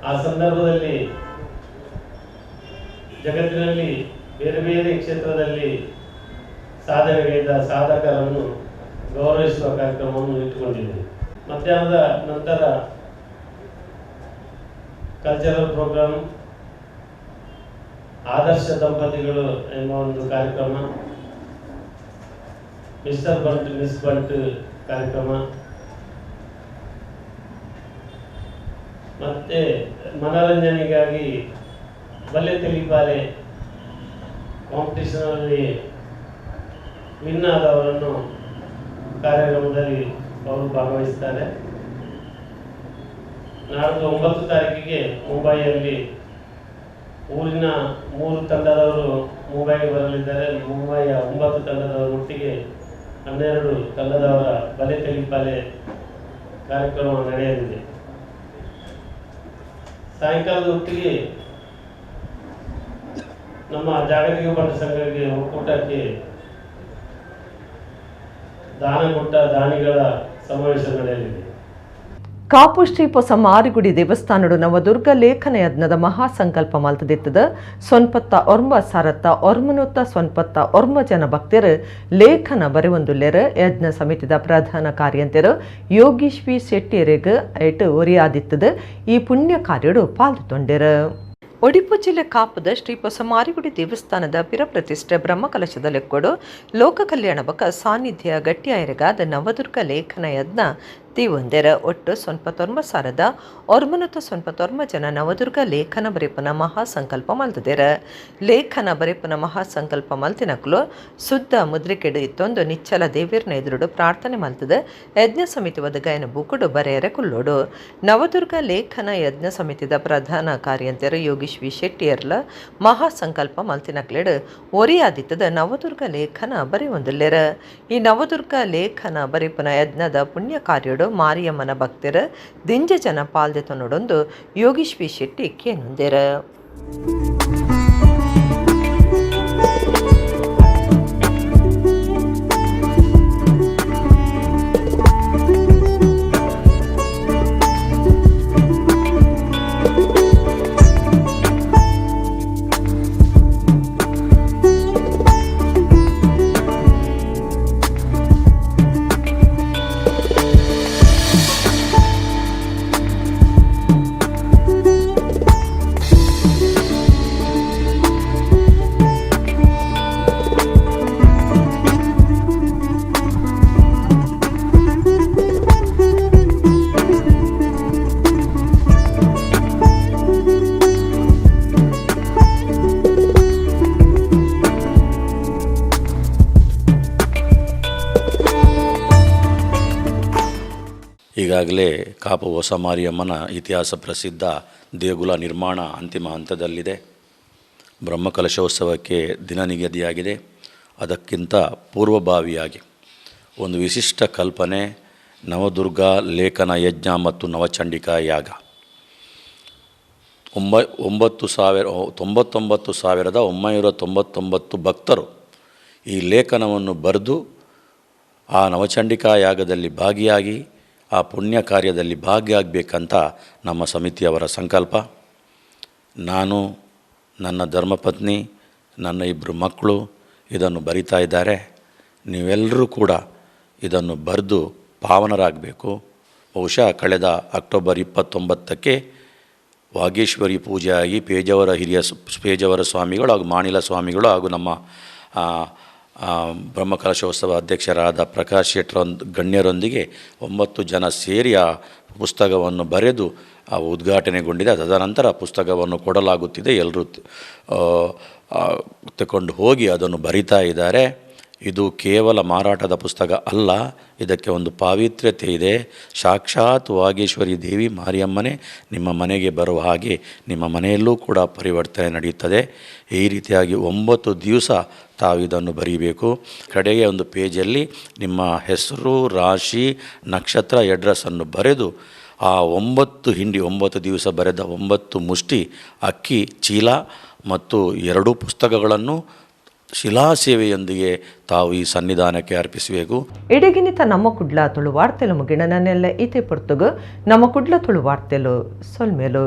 ಆ ಸಂದರ್ಭದಲ್ಲಿ ಜಗತ್ತಿನಲ್ಲಿ ಬೇರೆ ಬೇರೆ ಕ್ಷೇತ್ರದಲ್ಲಿ ಸಾಧನೆಗೈದ ಸಾಧಕರನ್ನು ಗೌರವಿಸುವ ಕಾರ್ಯಕ್ರಮವನ್ನು ಇಟ್ಟುಕೊಂಡಿದ್ದೇವೆ. ಮಧ್ಯಾಹ್ನದ ನಂತರ ಕಲ್ಚರಲ್ ಪ್ರೋಗ್ರಾಮ್, ಆದರ್ಶ ದಂಪತಿಗಳು ಎಂಬ ಒಂದು ಕಾರ್ಯಕ್ರಮ, ಮಿಸ್ಟರ್ ಬಂಟ್ ಮಿಸ್ ಬಂಟ್ ಕಾರ್ಯಕ್ರಮ, ಮತ್ತೆ ಮನೋರಂಜನೆಗಾಗಿ ಬಲ್ಲೆ ತೆಲಿಪಾಲೆ ಕಾಂಪಿಟೇಷನ್ ಅಲ್ಲಿ ವಿನ್ ಆದವರನ್ನು ಕಾರ್ಯಕ್ರಮದಲ್ಲಿ ಅವರು ಭಾಗವಹಿಸ್ತಾರೆ. ನಾಡ್ದು 9 ತಾರೀಕಿಗೆ ಮುಂಬೈಯಲ್ಲಿ ಊರಿನ 3 ತಂಡದವರು ಮುಂಬೈಗೆ ಬರಲಿದ್ದಾರೆ. ಮುಂಬೈಯ 9 ತಂಡದವರ ಒಟ್ಟಿಗೆ 12 ತಂಡದವರ ಬಲೆ ತೆಲಿಪಾಲೆ ಕಾರ್ಯಕ್ರಮ ನಡೆಯಲಿದೆ. ಸಾಯಂಕಾಲದ ಹೊತ್ತಿಗೆ ನಮ್ಮ ಜಾಗತಿಕ ಭಟ್ಟ ಸಂಘಕ್ಕೆ ಒಕ್ಕೂಟಕ್ಕೆ ದಾನ ಕೊಟ್ಟ ದಾನಿಗಳ ಸಮಾವೇಶ ನಡೆಯಲಿದೆ. ಕಾಪು ಶ್ರೀ ಪೊಸ ಮಾರಿಗುಡಿ ದೇವಸ್ಥಾನಡು ನವದುರ್ಗ ಲೇಖನ ಯಜ್ಞದ ಮಹಾಸಂಕಲ್ಪ ಮಲ್ತದಿತ್ತದ ಸೊನ್ಪತ್ತ ಒರ್ಮ ಸಾರತ್ತ ಒರ್ಮನೊತ್ತ ಸೊನ್ಪತ್ತ ಒರ್ಮ ಜನ ಭಕ್ತರು ಲೇಖನ ಬರೆಯೊಂದುಲ್ಲೆರ ಯಜ್ಞ ಸಮಿತಿದ ಪ್ರಧಾನ ಕಾರ್ಯಂತರು ಯೋಗೀಶ್ ವಿ ಶೆಟ್ಟಿಯರಿಗೆ ಐಟ್ ಒರಿಯಾದಿತ್ತದ ಈ ಪುಣ್ಯ ಕಾರ್ಯಡು ಪಾಲ್ಗೊಂಡರು. ಒಡಿಪು ಜಿಲ್ಲೆ ಕಾಪುದ ಶ್ರೀ ಪೊಸ ಮಾರಿಗುಡಿ ದೇವಸ್ಥಾನದ ಪಿರ ಪ್ರತಿಷ್ಠೆ ಬ್ರಹ್ಮಕಲಶದ ಲೆಕ್ಕೊಡು ಲೋಕ ಕಲ್ಯಾಣ ಬಕ ಸಾನ್ನಿಧ್ಯ ಗಟ್ಟಿಯಾಯರಿಗಾದ ನವದುರ್ಗ ಲೇಖನ ಯಜ್ಞ ತೀವೊಂದೆರ ಒಟ್ಟು 99 ಒರ್ಮನೊತ್ತ 99 ಜನ ನವದುರ್ಗ ಲೇಖನ ಬರೆಪನ ಮಹಾಸಂಕಲ್ಪ ಮಲ್ತದೇರ. ಲೇಖನ ಬರೆಪನ ಮಹಾಸಂಕಲ್ಪ ಮಲ್ತಿನಕ್ಲು ಶುದ್ಧ ಮುದ್ರಿಕೆಡು ಇತ್ತೊಂದು ನಿಚ್ಚಲ ದೇವೀರ್ನ ಎದುರುಡು ಪ್ರಾರ್ಥನೆ ಮಲ್ತದ ಯಜ್ಞ ಸಮಿತಿ ಒದಗಾಯನ ಬೂಕುಡು ಬರೆಯರೆ ಕುಲ್ಲೋಡು. ನವದುರ್ಗ ಲೇಖನ ಯಜ್ಞ ಸಮಿತಿದ ಪ್ರಧಾನ ಕಾರ್ಯಂತರು ಯೋಗೀಶ್ ವಿ ಶೆಟ್ಟಿಯರ್ಲ ಮಹಾಸಂಕಲ್ಪ ಮಲ್ತಿನಕ್ಲೆಡು ಒರಿಯಾದಿತ್ತದ ನವದುರ್ಗ ಲೇಖನ ಬರೆಯೊಂದುಲ್ಲೆರ. ಈ ನವದುರ್ಗ ಲೇಖನ ಬರೆಪನ ಯಜ್ಞದ ಪುಣ್ಯ ಕಾರ್ಯಡು ಮಾರಿಯಮ್ಮನ ಭಕ್ತರ ದಿಂಜ ಜನ ಪಾಲ್ದೆತನೊಡೊಂದು ಯೋಗೀಶ್ ವಿ ಶೆಟ್ಟಿ ಕೇನುಂದೆರ. ಈಗಾಗಲೇ ಕಾಪು ಹೊಸ ಮಾರಿಯಮ್ಮನ ಇತಿಹಾಸ ಪ್ರಸಿದ್ಧ ದೇಗುಲ ನಿರ್ಮಾಣ ಅಂತಿಮ ಹಂತದಲ್ಲಿದೆ. ಬ್ರಹ್ಮಕಲಶೋತ್ಸವಕ್ಕೆ ದಿನ ನಿಗದಿಯಾಗಿದೆ. ಅದಕ್ಕಿಂತ ಪೂರ್ವಭಾವಿಯಾಗಿ ಒಂದು ವಿಶಿಷ್ಟ ಕಲ್ಪನೆ ನವದುರ್ಗ ಲೇಖನ ಯಜ್ಞ ಮತ್ತು ನವಚಂಡಿಕಾ ಯಾಗ. 99,999 ಭಕ್ತರು ಈ ಲೇಖನವನ್ನು ಬರೆದು ಆ ನವಚಂಡಿಕಾ ಯಾಗದಲ್ಲಿ ಭಾಗಿಯಾಗಿ ಆ ಪುಣ್ಯ ಕಾರ್ಯದಲ್ಲಿ ಭಾಗಿಯಾಗಬೇಕಂತ ನಮ್ಮ ಸಮಿತಿಯವರ ಸಂಕಲ್ಪ. ನಾನು, ನನ್ನ ಧರ್ಮಪತ್ನಿ, ನನ್ನ 2 ಮಕ್ಕಳು ಇದನ್ನು ಬರಿತಾ ಇದ್ದಾರೆ. ನೀವೆಲ್ಲರೂ ಕೂಡ ಇದನ್ನು ಬರೆದು ಪಾವನರಾಗಬೇಕು. ಬಹುಶಃ ಕಳೆದ ಅಕ್ಟೋಬರ್ 29ಕ್ಕೆ ವಾಗೇಶ್ವರಿ ಪೂಜೆಯಾಗಿ ಪೇಜಾವರ ಸ್ವಾಮಿಗಳು ಹಾಗೂ ಮಾಣಿಲ ಸ್ವಾಮಿಗಳು ಹಾಗೂ ನಮ್ಮ ಬ್ರಹ್ಮಕಲಶೋತ್ಸವ ಅಧ್ಯಕ್ಷರಾದ ಪ್ರಕಾಶ್ ಶೆಟ್ಟರ ಗಣ್ಯರೊಂದಿಗೆ 9 ಜನ ಸೇರಿ ಆ ಪುಸ್ತಕವನ್ನು ಬರೆದು ಉದ್ಘಾಟನೆಗೊಂಡಿದೆ. ತದನಂತರ ಪುಸ್ತಕವನ್ನು ಕೊಡಲಾಗುತ್ತಿದೆ. ಎಲ್ಲರೂ ತಗೊಂಡು ಹೋಗಿ ಅದನ್ನು ಬರಿತಾ ಇದ್ದಾರೆ. ಇದು ಕೇವಲ ಮಾರಾಟದ ಪುಸ್ತಕ ಅಲ್ಲ, ಇದಕ್ಕೆ ಒಂದು ಪಾವಿತ್ರ್ಯತೆ ಇದೆ. ಸಾಕ್ಷಾತ್ ವಾಗೇಶ್ವರಿ ದೇವಿ ಮಾರಿಯಮ್ಮನೇ ನಿಮ್ಮ ಮನೆಗೆ ಬರುವ ಹಾಗೆ ನಿಮ್ಮ ಮನೆಯಲ್ಲೂ ಕೂಡ ಪರಿವರ್ತನೆ ನಡೆಯುತ್ತದೆ. ಈ ರೀತಿಯಾಗಿ 9 ದಿವಸ ತಾವು ಇದನ್ನು ಬರೀಬೇಕು. ಕಡೆಗೆ ಒಂದು ಪೇಜಲ್ಲಿ ನಿಮ್ಮ ಹೆಸರು, ರಾಶಿ, ನಕ್ಷತ್ರ, ಅಡ್ರೆಸ್ಸನ್ನು ಬರೆದು ಆ 9 ದಿವಸ ಬರೆದ 9 ಮುಷ್ಟಿ ಅಕ್ಕಿ ಚೀಲ ಮತ್ತು 2 ಪುಸ್ತಕಗಳನ್ನು ಶಿಲಾಸೇವೆಯೊಂದಿಗೆ ತಾವು ಈ ಸನ್ನಿಧಾನಕ್ಕೆ ಅರ್ಪಿಸಬೇಕು. ಇಡಗಿನಿತ ನಮ್ಮ ಕುಡ್ಲ ತುಳು ವಾರ್ತೆಲು ಮುಗಿಣ ನನ್ನೆಲ್ಲ ಈತೆ ಪೊರ್ತುಗು ನಮ್ಮ ಕುಡ್ಲ ತುಳು ವಾರ್ತೆಲು ಸೊಲ್ಮೇಲು.